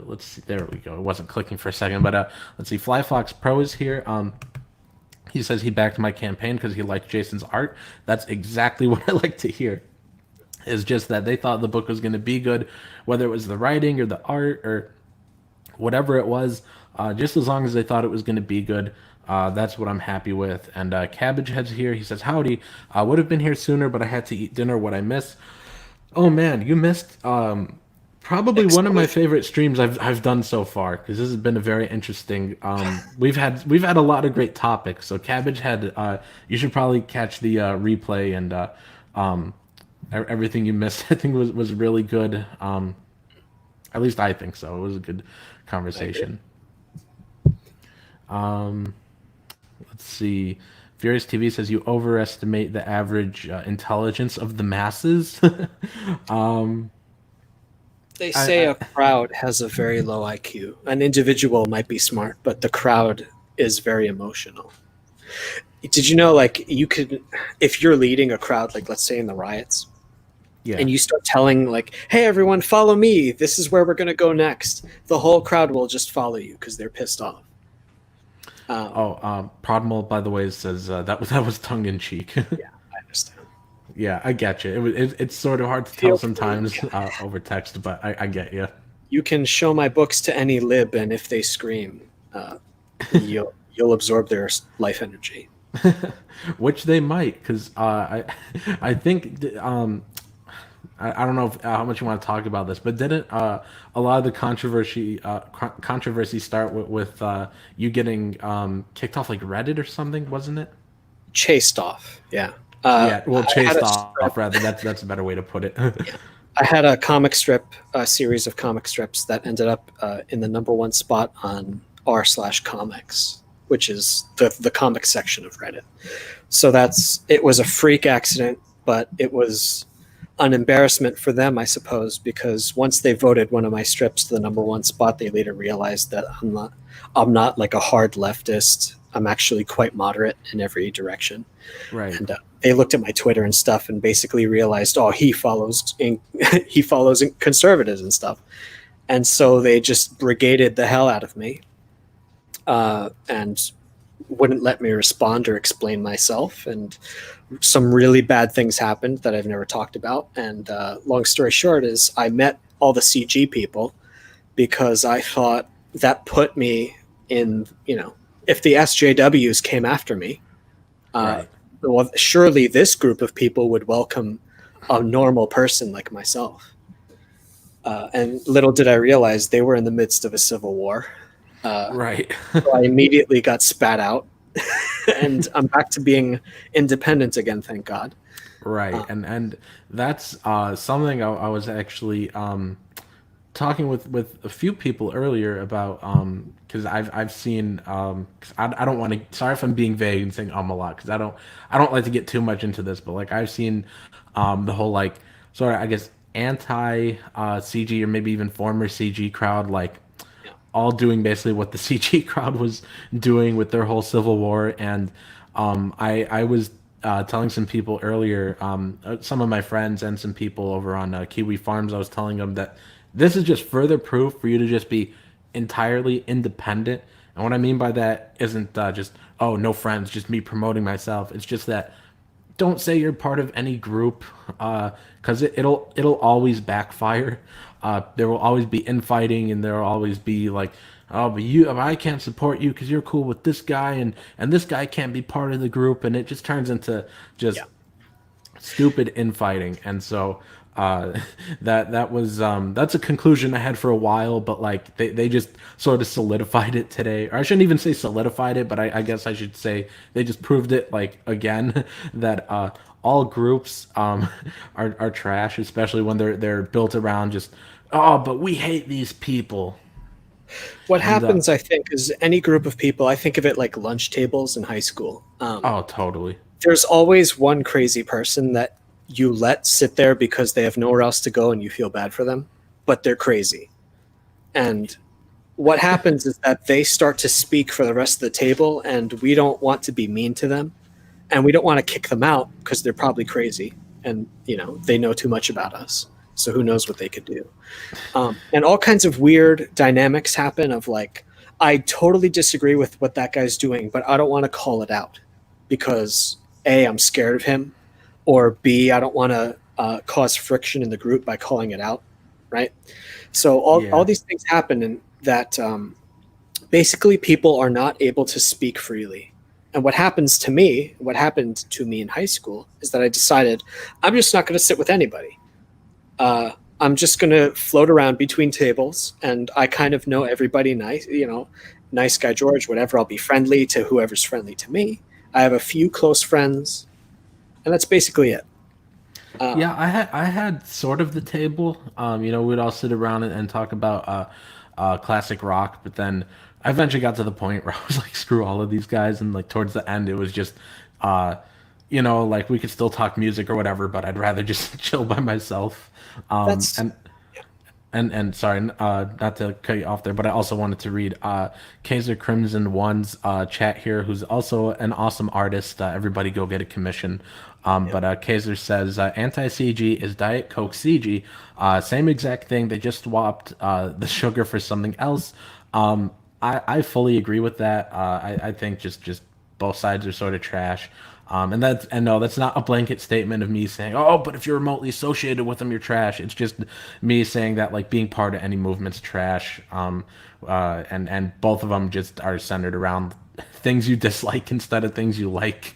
let's see, there we go. It wasn't clicking for a second, but let's see. Flyfox Pro is here. He says he backed my campaign because he liked Jason's art. That's exactly what I like to hear. Is just that they thought the book was going to be good, whether it was the writing or the art or whatever it was. Just as long as they thought it was going to be good, that's what I'm happy with. And Cabbage Head's here. He says, "Howdy. I would have been here sooner, but I had to eat dinner. What I miss? Oh man, you missed probably one of my favorite streams I've done so far because this has been a very interesting. We've had a lot of great topics. So Cabbage Head, you should probably catch the replay and everything you missed. I think was really good. At least I think so. It was a good conversation. Let's see. Furious TV says you overestimate the average intelligence of the masses. They say a crowd has a very low IQ. An individual might be smart, but the crowd is very emotional. Did you know, like, you could, if you're leading a crowd, like, let's say in the riots, Yeah. and you start telling, like, hey, everyone, follow me. This is where we're going to go next. The whole crowd will just follow you because they're pissed off. Prodmal, by the way, says that was tongue in cheek. Yeah, I understand. Yeah, I get you. It's sort of hard to tell sometimes over text, but I get you. You can show my books to any lib, and if they scream, you'll absorb their life energy. Which they might, because I think I don't know how much you want to talk about this, but didn't a lot of the controversy start with you getting kicked off like Reddit or something, wasn't it? Chased off, yeah. Yeah, well, chased off rather. That's a better way to put it. I had a comic strip, a series of comic strips that ended up in the #1 spot on r/comics, which is the comic section of Reddit. So it was a freak accident, but it was an embarrassment for them, I suppose, because once they voted one of my strips to the #1 spot, they later realized that I'm not like a hard leftist. I'm actually quite moderate in every direction. Right. And they looked at my Twitter and stuff and basically realized, oh, he follows conservatives and stuff. And so they just brigaded the hell out of me, and wouldn't let me respond or explain myself. And some really bad things happened that I've never talked about. And long story short is I met all the CG people because I thought that put me in, if the SJWs came after me, Right. well, surely this group of people would welcome a normal person like myself. And little did I realize they were in the midst of a civil war. Right. So I immediately got spat out, and I'm back to being independent again, thank God. Right. And that's something I was actually talking with a few people earlier about, because I've seen, 'cause I don't want to, sorry if I'm being vague and saying a lot, because I don't like to get too much into this, but like I've seen the whole like sort of, I guess, anti CG, or maybe even former CG crowd, like Yeah. all doing basically what the CG crowd was doing with their whole civil war. And I was telling some people earlier, some of my friends and some people over on Kiwi Farms, I was telling them that this is just further proof for you to just be entirely independent. And what I mean by that isn't just, oh, no friends, just me promoting myself. It's just that don't say you're part of any group, because it'll always backfire. There will always be infighting, and there will always be like, oh, but I can't support you because you're cool with this guy, and this guy can't be part of the group, and it just turns into just Yeah. stupid infighting. And so that was that's a conclusion I had for a while, but like they just sort of solidified it today. Or I shouldn't even say solidified it, but I guess I should say they just proved it like again that all groups are trash, especially when they're built around just, oh, but we hate these people. What And happens, I think, is any group of people, I think of it like lunch tables in high school. oh, totally. There's always one crazy person that you let sit there because they have nowhere else to go and you feel bad for them, but they're crazy. And what happens is that they start to speak for the rest of the table, and we don't want to be mean to them, and we don't want to kick them out because they're probably crazy, and they know too much about us. So who knows what they could do? And all kinds of weird dynamics happen of like, I totally disagree with what that guy's doing, but I don't want to call it out because A, I'm scared of him, or B, I don't want to cause friction in the group by calling it out, right? So all Yeah. these things happen, and that basically people are not able to speak freely. And what happened to me in high school is that I decided I'm just not going to sit with anybody. I'm just going to float around between tables, and I kind of know everybody nice, nice guy George, whatever. I'll be friendly to whoever's friendly to me. I have a few close friends, and that's basically it. Yeah, I had sort of the table. We'd all sit around and talk about classic rock, but then I eventually got to the point where I was like, screw all of these guys, and like towards the end, it was just, like we could still talk music or whatever, but I'd rather just chill by myself. Um, That's and and sorry, not to cut you off there, but I also wanted to read Kaiser Crimson One's chat here, who's also an awesome artist. Everybody go get a commission. But Kaiser says anti CG is Diet Coke CG. Same exact thing. They just swapped the sugar for something else. I fully agree with that. I think just both sides are sort of trash. And no, that's not a blanket statement of me saying, oh, but if you're remotely associated with them, you're trash. It's just me saying that like being part of any movement's trash. And both of them just are centered around things you dislike instead of things you like,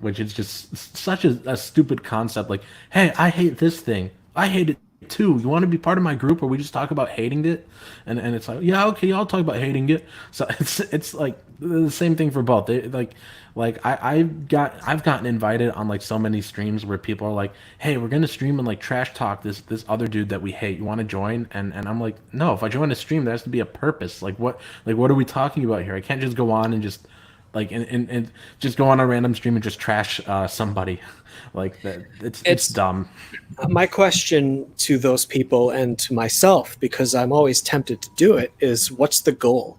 which is just such a stupid concept. Like, hey, I hate this thing. I hate it too. You want to be part of my group where we just talk about hating it? And it's like, yeah, okay, I'll talk about hating it. So it's like the same thing for both. I've gotten invited on like so many streams where people are like, hey, we're gonna stream and like trash talk this other dude that we hate. You want to join? And I'm like, no. If I join a stream, there has to be a purpose. Like what are we talking about here? I can't just go on and just like and just go on a random stream and just trash somebody. Like that. It's it's dumb. my question to those people and to myself, because I'm always tempted to do it, is what's the goal?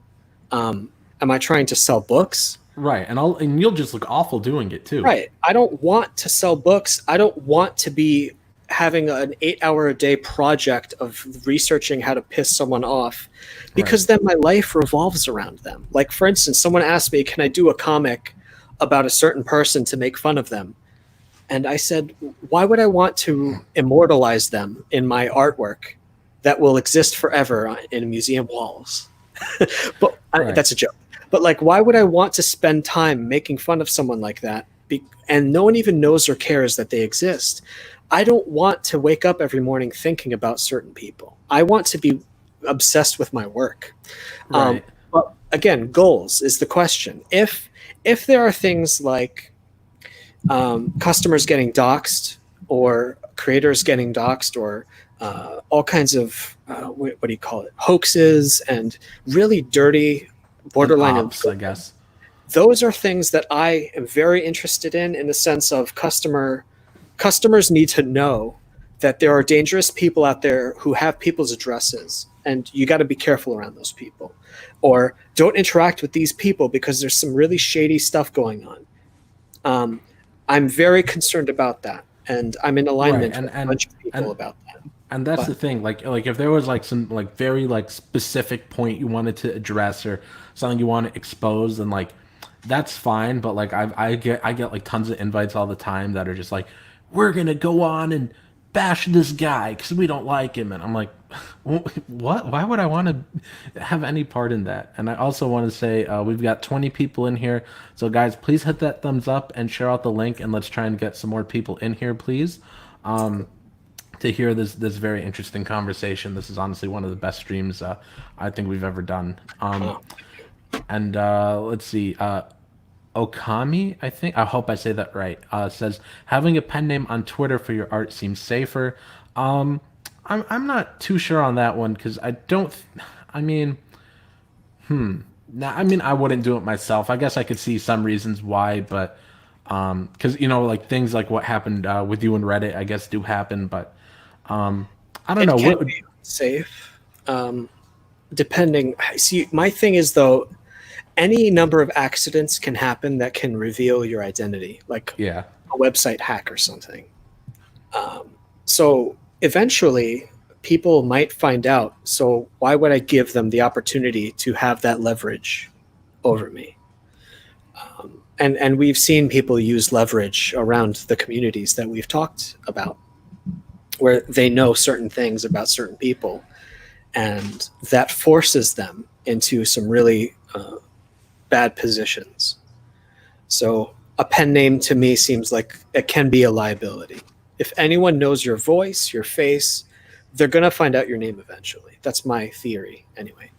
Am I trying to sell books? Right, and you'll just look awful doing it too. Right. I don't want to sell books. I don't want to be having an 8 hour a day project of researching how to piss someone off, because Right. then my life revolves around them. Like, for instance, someone asked me, can I do a comic about a certain person to make fun of them? And I said, why would I want to immortalize them in my artwork that will exist forever in museum walls? But Right. that's a joke. But like, why would I want to spend time making fun of someone like that? And no one even knows or cares that they exist. I don't want to wake up every morning thinking about certain people. I want to be obsessed with my work. Right. But again, goals is the question. If there are things like customers getting doxxed, or creators getting doxxed, or all kinds of what do you call it, hoaxes and really dirty And borderline ops, I guess. those are things that I am very interested in the sense of customers need to know that there are dangerous people out there who have people's addresses, and you got to be careful around those people, or don't interact with these people because there's some really shady stuff going on. um, I'm very concerned about that, and I'm in Right. alignment with a bunch of people And about that. and that's But the thing. Like if there was like some like very like specific point you wanted to address, or something you want to expose, then like that's fine. But like I get like tons of invites all the time that are just like, we're gonna go on and bash this guy because we don't like him, and I'm like, what? Why would I want to have any part in that? And I also want to say we've got 20 people in here, so guys, please hit that thumbs up and share out the link, and let's try and get some more people in here, please. To hear this very interesting conversation. This is honestly one of the best streams I think we've ever done. oh, And let's see, Okami, I think, I hope I say that right, says having a pen name on Twitter for your art seems safer. I'm not too sure on that one because I don't. I mean, nah, I mean, I wouldn't do it myself. I guess I could see some reasons why, but because like things like what happened with you and Reddit, I guess do happen, but I don't it know can what would. be safe. Depending, see, my thing is, though, any number of accidents can happen that can reveal your identity, like Yeah, a website hack or something. So eventually people might find out. So why would I give them the opportunity to have that leverage over me? And we've seen people use leverage around the communities that we've talked about, where they know certain things about certain people, and that forces them into some really bad positions. So a pen name to me seems like it can be a liability. If anyone knows your voice, your face, they're going to find out your name eventually. That's my theory, anyway.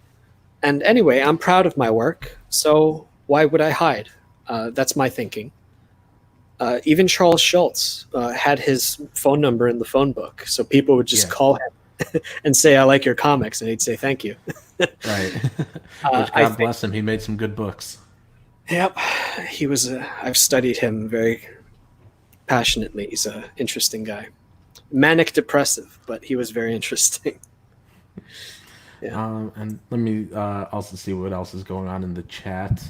And anyway, I'm proud of my work, so why would I hide? That's my thinking. Even Charles Schultz had his phone number in the phone book, so people would just yeah, call him and say, "I like your comics," and he'd say, "Thank you." right. Which I God think, bless him, he made some good books. yep, he was. I've studied him very passionately. He's an interesting guy, manic depressive, but he was very interesting. Yeah. And let me also see what else is going on in the chat.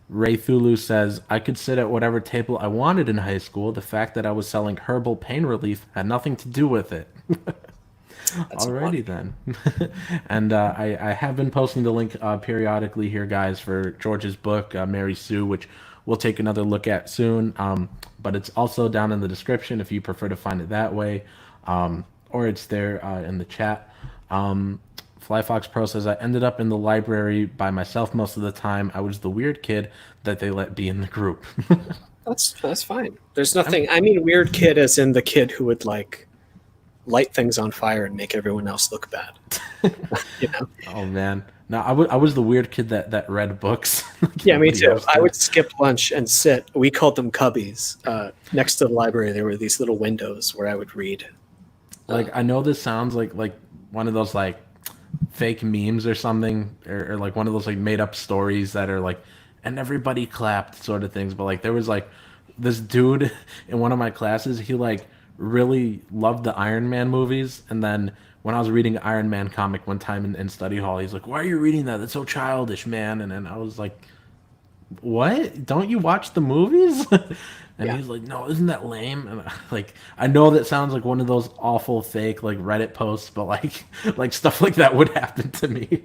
Ray Thulu says, I could sit at whatever table I wanted in high school. The fact that I was selling herbal pain relief had nothing to do with it. That's a lot. Alrighty then. And I have been posting the link periodically here, guys, for George's book, Mary Sue, which we'll take another look at soon. But it's also down in the description if you prefer to find it that way, or it's there in the chat. Flyfox Pro says, I ended up in the library by myself most of the time. I was the weird kid that they let be in the group. That's fine. There's nothing. I mean, weird kid as in the kid who would like light things on fire and make everyone else look bad. You know? Oh man, no, I was the weird kid that read books. Like Yeah, me nobody too. else I did. would skip lunch and sit. We called them cubbies. Next to the library, there were these little windows where I would read. Like I know this sounds like one of those like fake memes or something, or like one of those like made up stories that are like, and everybody clapped sort of things. But like there was like this dude in one of my classes. He like really loved the Iron Man movies, and then when I was reading an Iron Man comic one time in study hall, he's like, "Why are you reading that? That's so childish, man." And then I was like, what? Don't you watch the movies? And Yeah. he's like, no, isn't that lame? And like, I know that sounds like one of those awful fake like Reddit posts, but like, like stuff like that would happen to me.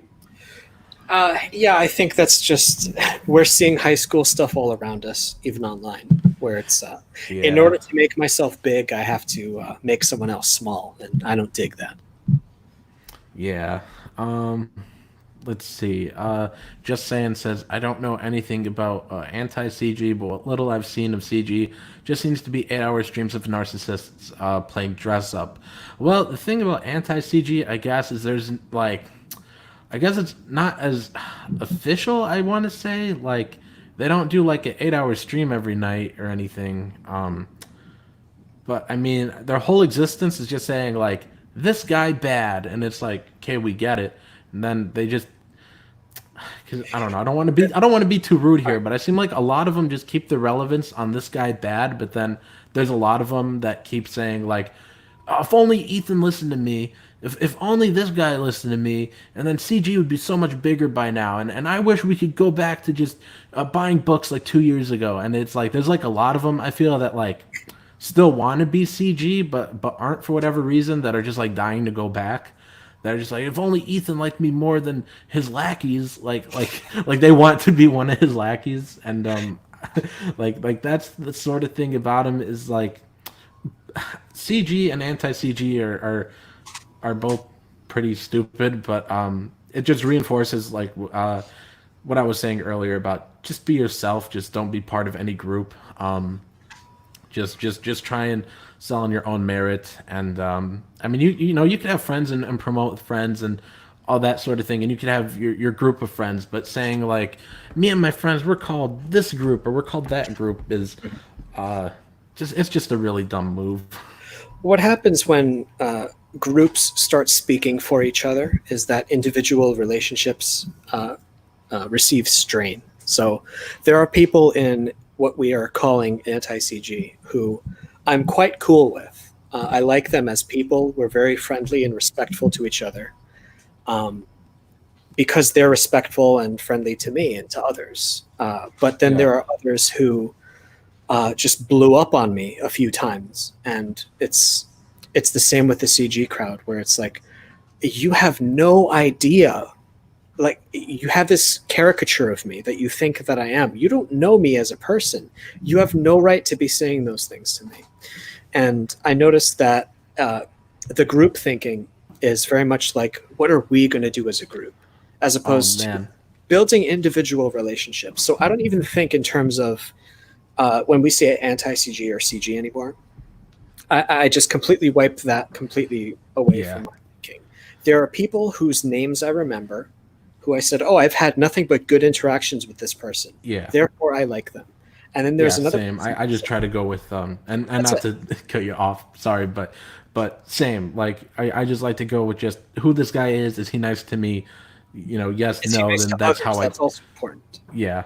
Yeah, I think that's just we're seeing high school stuff all around us, even online, where it's in Yeah, order to make myself big, I have to make someone else small, and I don't dig that. yeah. Um, let's see. Just saying says I don't know anything about anti CG, but what little I've seen of CG just seems to be 8 hour streams of narcissists playing dress up. Well, the thing about anti CG, I guess, is there's like I guess it's not as official. I want to say like they don't do like an 8 hour stream every night or anything. But I mean, their whole existence is just saying like this guy bad, and it's like okay, we get it, and then they just because I don't know. I don't want to be too rude here, but I seem like a lot of them just keep the relevance on this guy bad, but then there's a lot of them that keep saying like, oh, if only Ethan listened to me, if only this guy listened to me, and then CG would be so much bigger by now, and I wish we could go back to just buying books like 2 years ago, and it's like there's like a lot of them I feel that like still want to be CG, but aren't for whatever reason that are just like dying to go back. They're just like, if only Ethan liked me more than his lackeys, like they want to be one of his lackeys, and like that's the sort of thing about him is like CG and anti CG are both pretty stupid, but it just reinforces like what I was saying earlier about just be yourself, just don't be part of any group. Just try and sell on your own merit, and I mean you know you could have friends and promote with friends and all that sort of thing, and you could have your group of friends, but saying like me and my friends we're called this group or we're called that group is uh just it's just a really dumb move. What happens when groups start speaking for each other is that individual relationships receive strain. So there are people in what we are calling anti CG who I'm quite cool with. I like them as people. We're very friendly and respectful to each other um, because they're respectful and friendly to me and to others. But then Yeah. there are others who just blew up on me a few times, and it's the same with the CG crowd, where it's like you have no idea. Like you have this caricature of me that you think that I am. You don't know me as a person. You have no right to be saying those things to me. And I noticed that the group thinking is very much like, what are we going to do as a group, as Oh opposed to man. building individual relationships. So I don't even think in terms of when we say anti CG or CG anymore. I just completely wiped that completely away Yeah. from my thinking. There are people whose names I remember who I said, oh, I've had nothing but good interactions with this person. Yeah. Therefore, I like them. And then there's Yeah, another same. person I who just said, try to go with and that's not it. to cut you off, sorry, but same. Like I just like to go with just who this guy is he nice to me? You know, yes, Is he no, nice then to that's others? how I That's also important. yeah.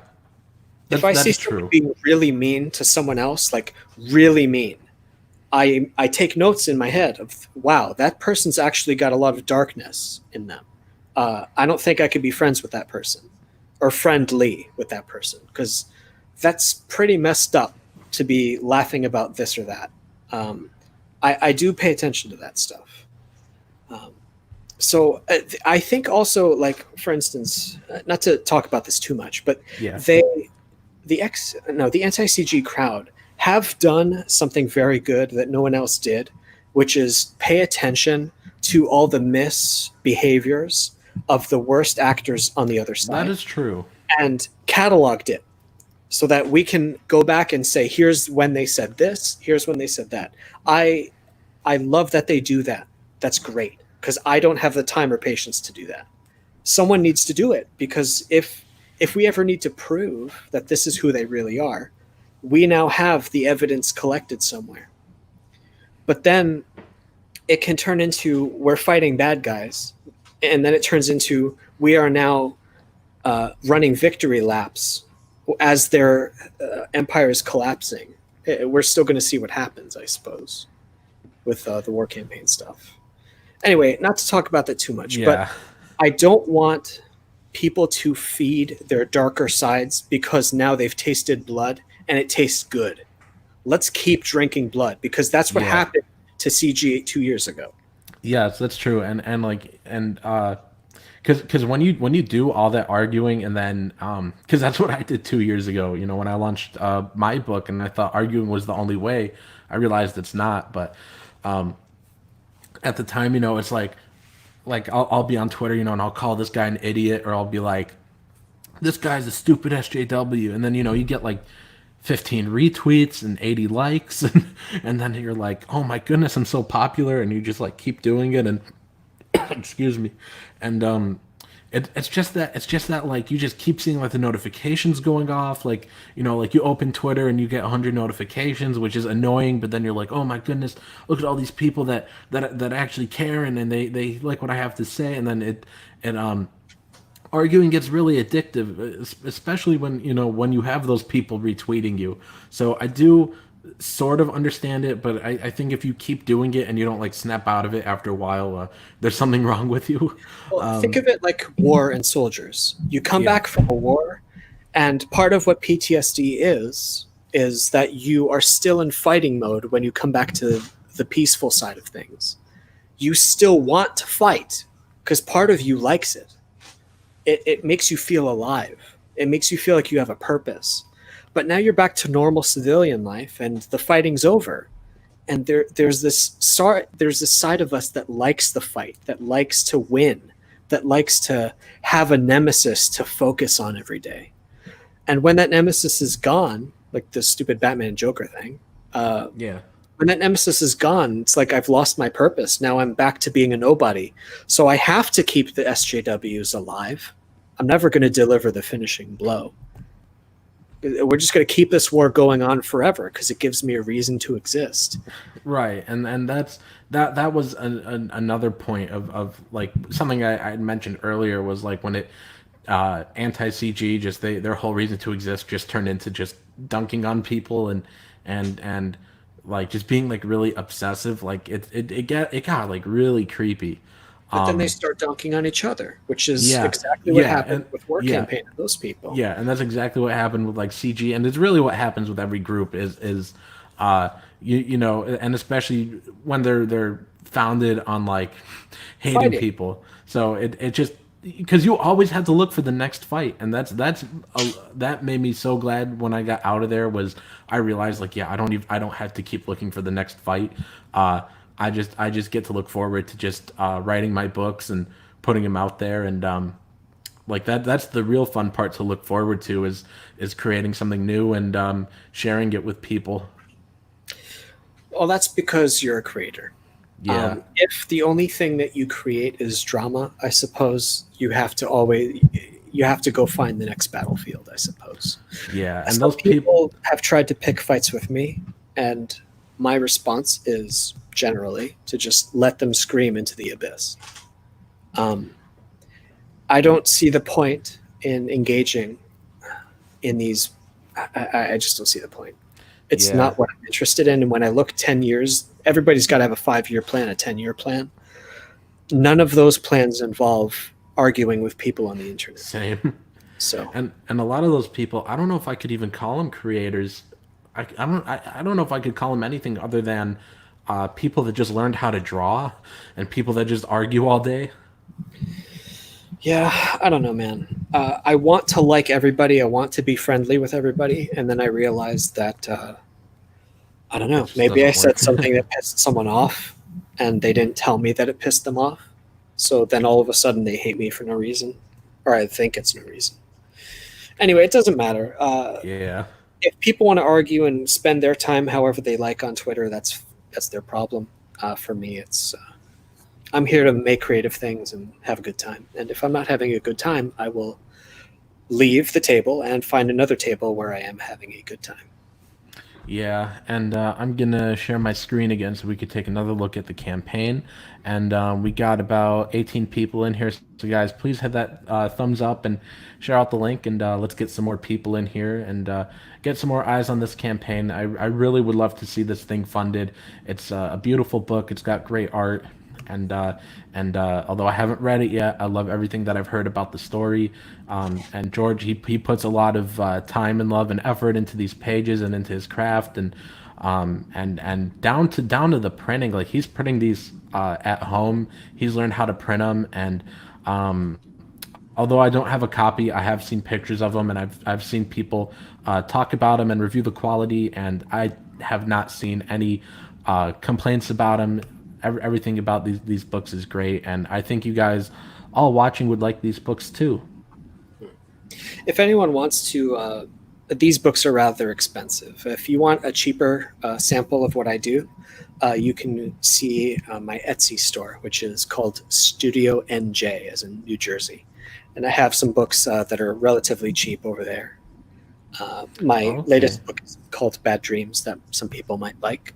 If That's I that see is someone true. being really mean to someone else, like really mean, I take notes in my head of, wow, that person's actually got a lot of darkness in them. I don't think I could be friends with that person or friendly with that person because that's pretty messed up to be laughing about this or that. Um, I do pay attention to that stuff. Um, so I think also, like for instance, not to talk about this too much, but Yeah. they the anti CG crowd have done something very good that no one else did, which is pay attention to all the misbehaviors of the worst actors on the other That side is true. and cataloged it so that we can go back and say, here's when they said this, here's when they said that. I I love that they do that. That's great because I don't have the time or patience to do that. Someone needs to do it because if we ever need to prove that this is who they really are, we now have the evidence collected somewhere. But then it can turn into we're fighting bad guys, and then it turns into we are now running victory laps as their empire is collapsing. We're still going to see what happens, I suppose, with the war campaign stuff. Anyway, not to talk about that too much, but Yeah. I don't want people to feed their darker sides because now they've tasted blood and it tastes good. Let's keep drinking blood because that's what Yeah. happened to CG 2 years ago. Yes, that's true. And like and because when you do all that arguing and then because that's what I did 2 years ago. You know, when I launched my book and I thought arguing was the only way. I realized it's not. But at the time, you know, it's like I'll be on Twitter, you know, and I'll call this guy an idiot, or I'll be like, this guy's a stupid SJW, and then you know you get like 15 retweets and 80 likes, and then you're like, oh my goodness, I'm so popular, and you just like keep doing it, and excuse me, and it's just that like you just keep seeing like the notifications going off, like you know, like you open Twitter and you get 100 notifications, which is annoying, but then you're like, oh my goodness, look at all these people that actually care, and they like what I have to say, and then it arguing gets really addictive, especially when you know when you have those people retweeting you. So I do sort of understand it, but I think if you keep doing it and you don't like snap out of it after a while, there's something wrong with you. Well, think of it like war and soldiers. You come Yeah, back from a war, and part of what PTSD is that you are still in fighting mode when you come back to the peaceful side of things. You still want to fight because part of you likes it. It makes you feel alive. It makes you feel like you have a purpose. But now you're back to normal civilian life, and the fighting's over. And there's this side of us that likes the fight, that likes to win, that likes to have a nemesis to focus on every day. And when that nemesis is gone, like the stupid Batman Joker thing, yeah, when that nemesis is gone, it's like I've lost my purpose. Now I'm back to being a nobody. So I have to keep the SJWs alive. I'm never going to deliver the finishing blow. We're just going to keep this war going on forever because it gives me a reason to exist. right. And that was another point of like something I had mentioned earlier was like when it anti CG just their whole reason to exist just turned into just dunking on people and like just being like really obsessive. Like it got like really creepy. But then they start dunking on each other, which is Yeah, exactly what yeah, happened and with War yeah, Campaign and those people. yeah, and that's exactly what happened with like CG, and it's really what happens with every group is you know, and especially when they're founded on like hating Fighting. people. So it just because you always have to look for the next fight, and that made me so glad when I got out of there was I realized like yeah I don't have to keep looking for the next fight. I just get to look forward to just writing my books and putting them out there, and like that's the real fun part to look forward to is creating something new and sharing it with people. Well, that's because you're a creator. Yeah, If the only thing that you create is drama, I suppose you have to go find the next battlefield, I suppose. yeah, and Some those people. people have tried to pick fights with me, and my response is generally to just let them scream into the abyss. Um, I don't see the point in engaging in these. I just don't see the point. It's Yeah, not what I'm interested in. And when I look 10 years, everybody's got to have a 5-year plan, a 10-year plan. None of those plans involve arguing with people on the internet. same. So, And a lot of those people, I don't know if I could even call them creators. I don't know if I could call them anything other than people that just learned how to draw and people that just argue all day. yeah, I don't know, man. I want to like everybody. I want to be friendly with everybody. And then I realized that, I don't It know, just maybe I doesn't said work. something that pissed someone off and they didn't tell me that it pissed them off. So then all of a sudden they hate me for no reason, or I think it's no reason. Anyway, it doesn't matter. Yeah. If people want to argue and spend their time however they like on Twitter, that's their problem. For me, it's I'm here to make creative things and have a good time. And if I'm not having a good time, I will leave the table and find another table where I am having a good time. Yeah, and I'm gonna share my screen again so we could take another look at the campaign. And we got about 18 people in here. So guys, please hit that thumbs up and share out the link, and let's get some more people in here and get some more eyes on this campaign. I really would love to see this thing funded. It's a beautiful book. It's got great art, and although I haven't read it yet, I love everything that I've heard about the story. And George, he puts a lot of time and love and effort into these pages and into his craft, and down to the printing. Like he's printing these at home. He's learned how to print them, and although I don't have a copy, I have seen pictures of them, and I've seen people talk about them and review the quality, and I have not seen any complaints about them. Everything about these books is great, and I think you guys all watching would like these books too. If anyone wants to, these books are rather expensive. If you want a cheaper sample of what I do, you can see my Etsy store, which is called Studio NJ, as in New Jersey. And I have some books that are relatively cheap over there. My Okay. latest book is called Bad Dreams, that some people might like.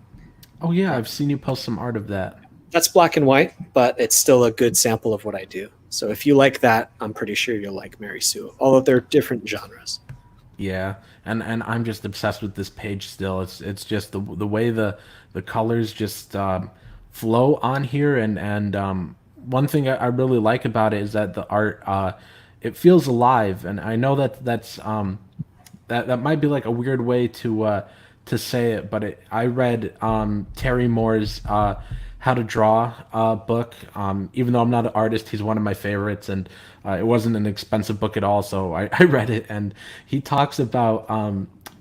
Oh yeah, I've seen you post some art of that. That's black and white, but it's still a good sample of what I do. So if you like that, I'm pretty sure you'll like Mary Sue, although they're different genres. Yeah, and I'm just obsessed with this page still. It's just the way the colors just flow on here, and one thing I really like about it is that the art it feels alive, and I know that might be like a weird way to say it, but I read Terry Moore's How to Draw book. Even though I'm not an artist, he's one of my favorites, and it wasn't an expensive book at all, so I read it, and he talks about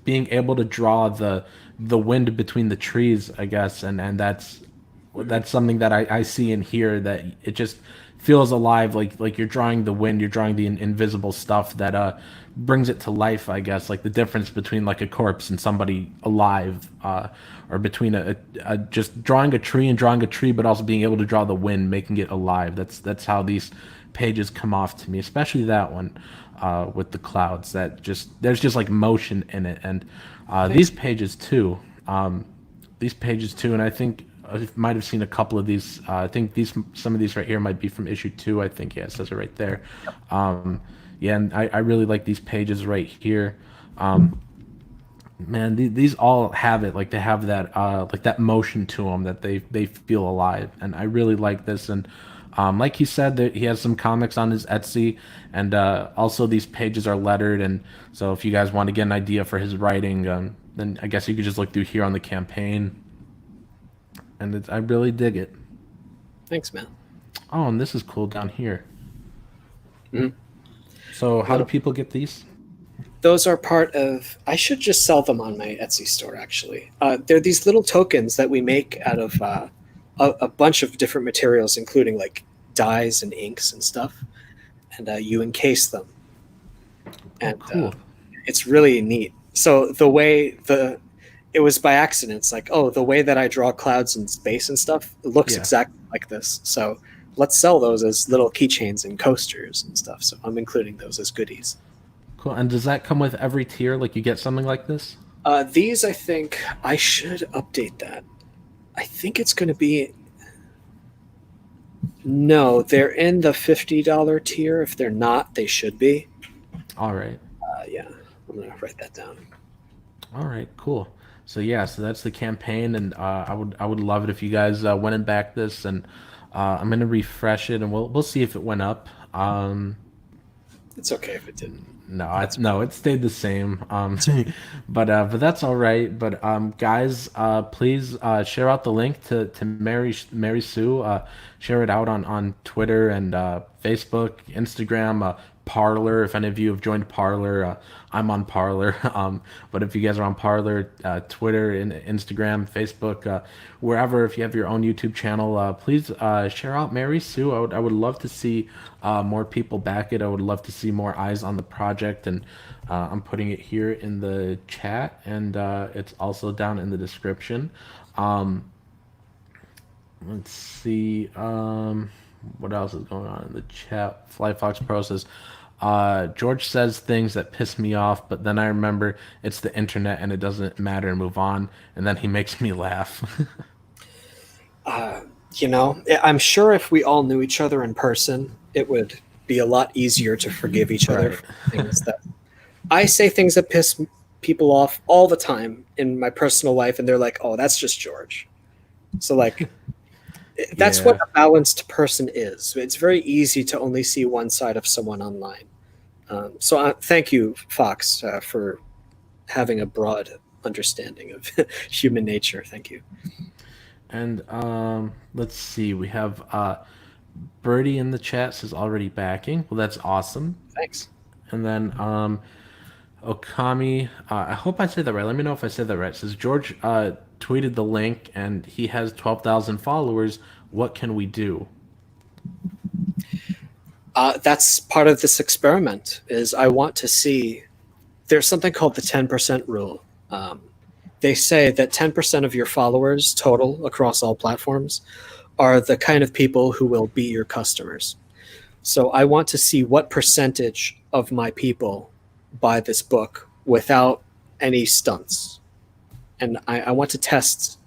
being able to draw the wind between the trees, I guess, and that's something that I see in here, that it just feels alive, like you're drawing the wind, you're drawing the invisible stuff that brings it to life, I guess, like the difference between like a corpse and somebody alive, or between a just drawing a tree and drawing a tree, but also being able to draw the wind, making it alive. That's how these pages come off to me, especially that one with the clouds. That just there's just like motion in it, and these pages too, and I think I might have seen a couple of these. I think some of these right here might be from issue 2. I think, yeah, it says it right there. Yeah, and I really like these pages right here. Man, these all have it. Like they have that like that motion to them, that they feel alive, and I really like this. And like he said, that he has some comics on his Etsy, and also these pages are lettered. And so if you guys want to get an idea for his writing, then I guess you could just look through here on the campaign, and I really dig it. Thanks, man. Oh, and this is cool down here. Mhm. So how do Well, people get these? those are part of. I should just sell them on my Etsy store. Actually, they're these little tokens that we make out of a bunch of different materials, including like dyes and inks and stuff. And you encase them, Oh, and cool. it's really neat. So the way it was by accident. It's like, oh, the way that I draw clouds in space and stuff, it looks Yeah, exactly like this. So let's sell those as little keychains and coasters and stuff. So I'm including those as goodies. cool. And does that come with every tier? Like you get something like this? These, I think I should update that. I think it's going to be. No, they're in the $50 tier. If they're not, they should be. All right. Yeah, I'm going to write that down. All right, cool. So yeah, so that's the campaign, and I would love it if you guys went and backed this, and I'm gonna refresh it, and we'll see if it went up. It's okay if it didn't. No, That's no, it stayed the same. But that's all right. But guys, please share out the link to Mary Sue. Share it out on Twitter and Facebook, Instagram, Parlor. If any of you have joined Parlor, I'm on Parlor. But if you guys are on Parlor, Twitter, Instagram, Facebook, wherever, if you have your own YouTube channel, please share out Mary Sue. I would love to see more people back it. I would love to see more eyes on the project, and I'm putting it here in the chat, and it's also down in the description. Um, let's see. What else is going on in the chat? Fly Fox Pro says, George says things that piss me off, but then I remember it's the internet and it doesn't matter and move on, and then he makes me laugh. uh, I'm sure if we all knew each other in person, it would be a lot easier to forgive each other Right. for things that I say things that piss people off all the time in my personal life, and they're like, "Oh, that's just George." So like, That's what Yeah. a balanced person is. It's very easy to only see one side of someone online. Thank you, Fox, for having a broad understanding of human nature. Thank you. And let's see. We have Birdie in the chat says already backing. Well, that's awesome. Thanks. And then Okami, I hope I said that right. Let me know if I said that right. It says George tweeted the link and he has 12,000 followers. What can we do? That's part of this experiment. Is I want to see. There's something called the 10% rule. They say that 10% of your followers total across all platforms are the kind of people who will be your customers. So I want to see what percentage of my people buy this book without any stunts. And I want to test,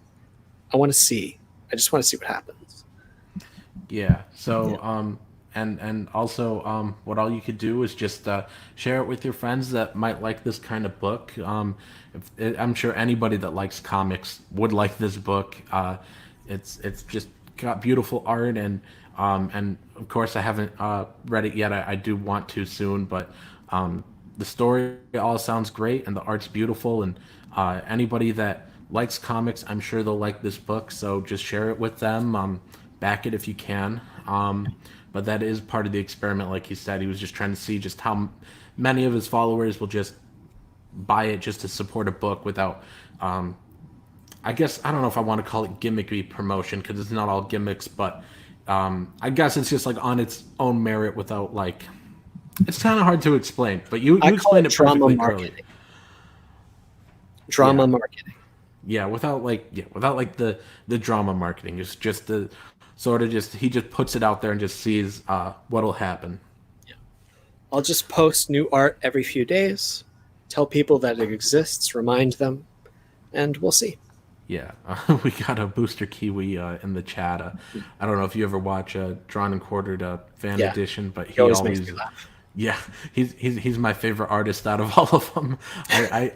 I want to see. I just want to see what happens. Yeah. Yeah. So, and also, what all you could do is just share it with your friends that might like this kind of book. I'm sure anybody that likes comics would like this book. It's just got beautiful art and of course I haven't read it yet. I do want to soon, but the story all sounds great and the art's beautiful and anybody that likes comics, I'm sure they'll like this book. So just share it with them. Back it if you can. But that is part of the experiment, like he said. He was just trying to see just how many of his followers will just buy it just to support a book without. I guess I don't know if I want to call it gimmicky promotion because it's not all gimmicks, but I guess it's just like on its own merit without like. It's kind of hard to explain, but you I call explained it it drama perfectly early. marketing. Drama Yeah, marketing. yeah, without like the drama marketing. It's just the sort of just he just puts it out there and just sees what'll happen. Yeah. I'll just post new art every few days, tell people that it exists, remind them, and we'll see. Yeah, we got a booster kiwi in the chat. I don't know if you ever watch Drawn and Quartered fan Yeah, edition, but he he always makes me always, laugh. yeah, he's my favorite artist out of all of them. I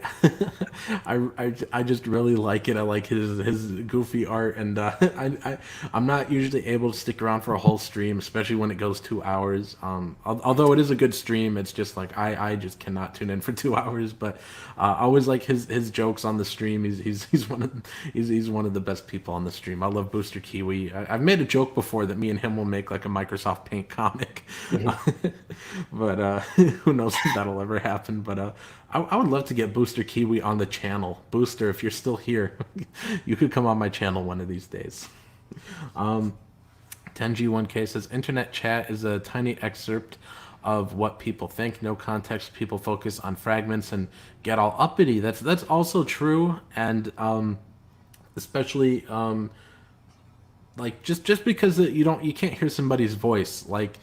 just really like it. I like his goofy art, and I'm not usually able to stick around for a whole stream, especially when it goes 2 hours. Although it is a good stream, it's just like I just cannot tune in for 2 hours. But I always like his jokes on the stream. He's one of the best people on the stream. I love Booster Kiwi. I've made a joke before that me and him will make like a Microsoft Paint comic, Mhm. but who knows if that'll ever happen. But I would love to get Booster Kiwi on the channel. Booster, if you're still here, you could come on my channel one of these days. 10G1K says internet chat is a tiny excerpt of what people think. No context. People focus on fragments and get all uppity. That's also true, and especially like just because you can't hear somebody's voice. Like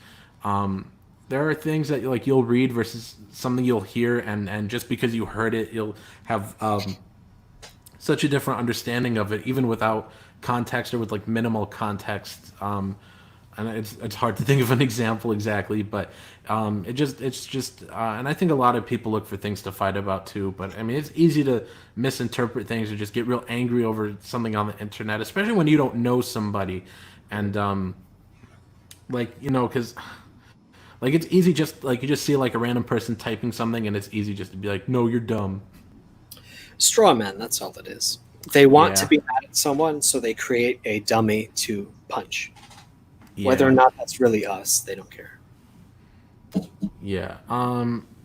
there are things that like you'll read versus something you'll hear, and just because you heard it, you'll have such a different understanding of it, even without context or with like minimal context. And it's hard to think of an example exactly, but it's just and I think a lot of people look for things to fight about too. But I mean, it's easy to misinterpret things or just get real angry over something on the internet, especially when you don't know somebody, and like because like it's easy just like you just see like a random person typing something, and it's easy just to be like, no, you're dumb. Straw man, that's all it is. They want to Yeah, be mad at someone, so they create a dummy to punch. Whether or yeah. not that's really us, they don't care. Yeah.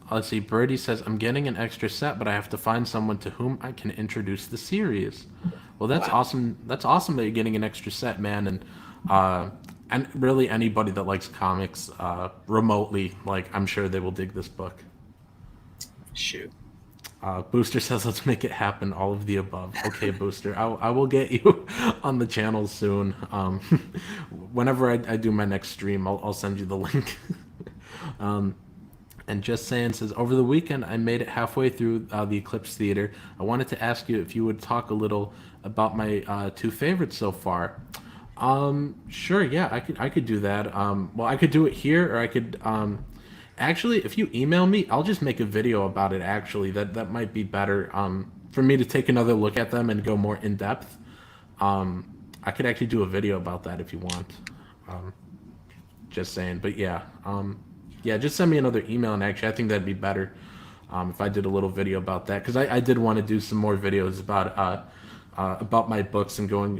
Let's see. Birdie says, I'm getting an extra set, but I have to find someone to whom I can introduce the series. Well, that's Wow. awesome. That's awesome that you're getting an extra set, man. And really anybody that likes comics remotely, like I'm sure they will dig this book. Shoot. Booster says, let's make it happen. All of the above. Okay, Booster. I will get you on the channel soon. Whenever I do my next stream, I'll send you the link. And Just Saying says, over the weekend, I made it halfway through the Eclipse Theater. I wanted to ask you if you would talk a little about my two favorites so far. Sure, yeah, I could do that. Well, I could do it here, or I could actually, if you email me, I'll just make a video about it. Actually, that might be better. For me to take another look at them and go more in depth. I could actually do a video about that if you want. Um, just saying. But yeah, yeah, just send me another email, and actually, I think that'd be better if I did a little video about that, because I did want to do some more videos about my books and going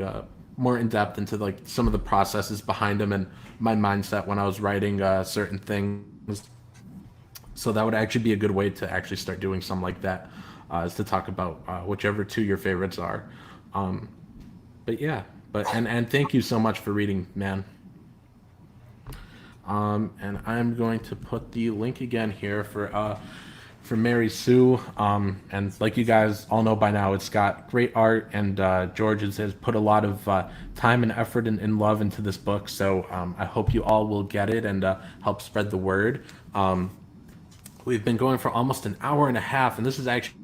more in depth into like some of the processes behind them and my mindset when I was writing certain things. So that would actually be a good way to actually start doing something like that, is to talk about whichever two your favorites are. Um, but yeah, and thank you so much for reading, man. And I'm going to put the link again here for Mary Sue. And like you guys all know by now, it's got great art, and George has put a lot of time and effort and love into this book. So I hope you all will get it and help spread the word. We've been going for almost an hour and a half, and this is actually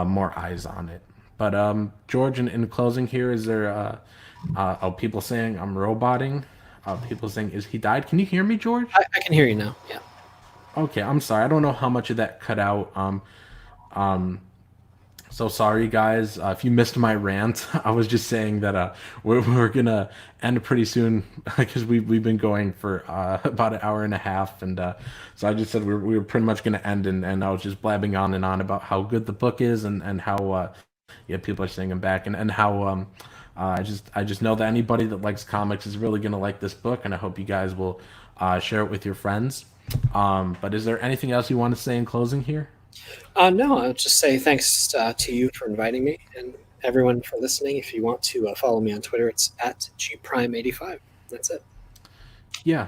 more eyes on it. But George, in closing here, is there people saying I'm roboting? People saying, is he died? Can you hear me, George? I can hear you now. Yeah. Okay, I'm sorry. I don't know how much of that cut out. Um, so sorry, guys. If you missed my rant, I was just saying that we're gonna end pretty soon because we've been going for about an hour and a half, and so I just said we were pretty much gonna end, and I was just blabbing on and on about how good the book is, and how yeah, people are saying I'm back, and how I just know that anybody that likes comics is really gonna like this book, and I hope you guys will share it with your friends. But is there anything else you want to say in closing here? No, I'll just say thanks to you for inviting me and everyone for listening. If you want to follow me on Twitter, it's at gprime85. That's it. Yeah,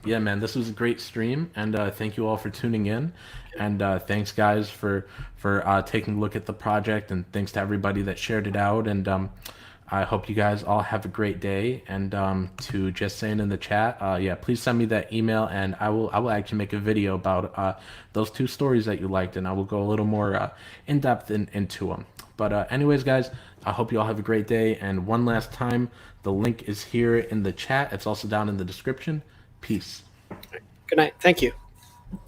yeah, man, this was a great stream, and thank you all for tuning in, and thanks, guys, for taking a look at the project, and thanks to everybody that shared it out, and I hope you guys all have a great day. And to just saying in the chat, yeah, please send me that email, and I will actually make a video about those two stories that you liked, and I will go a little more in depth into them. But anyways, guys, I hope you all have a great day. And one last time, the link is here in the chat. It's also down in the description. Peace. Good night. Thank you.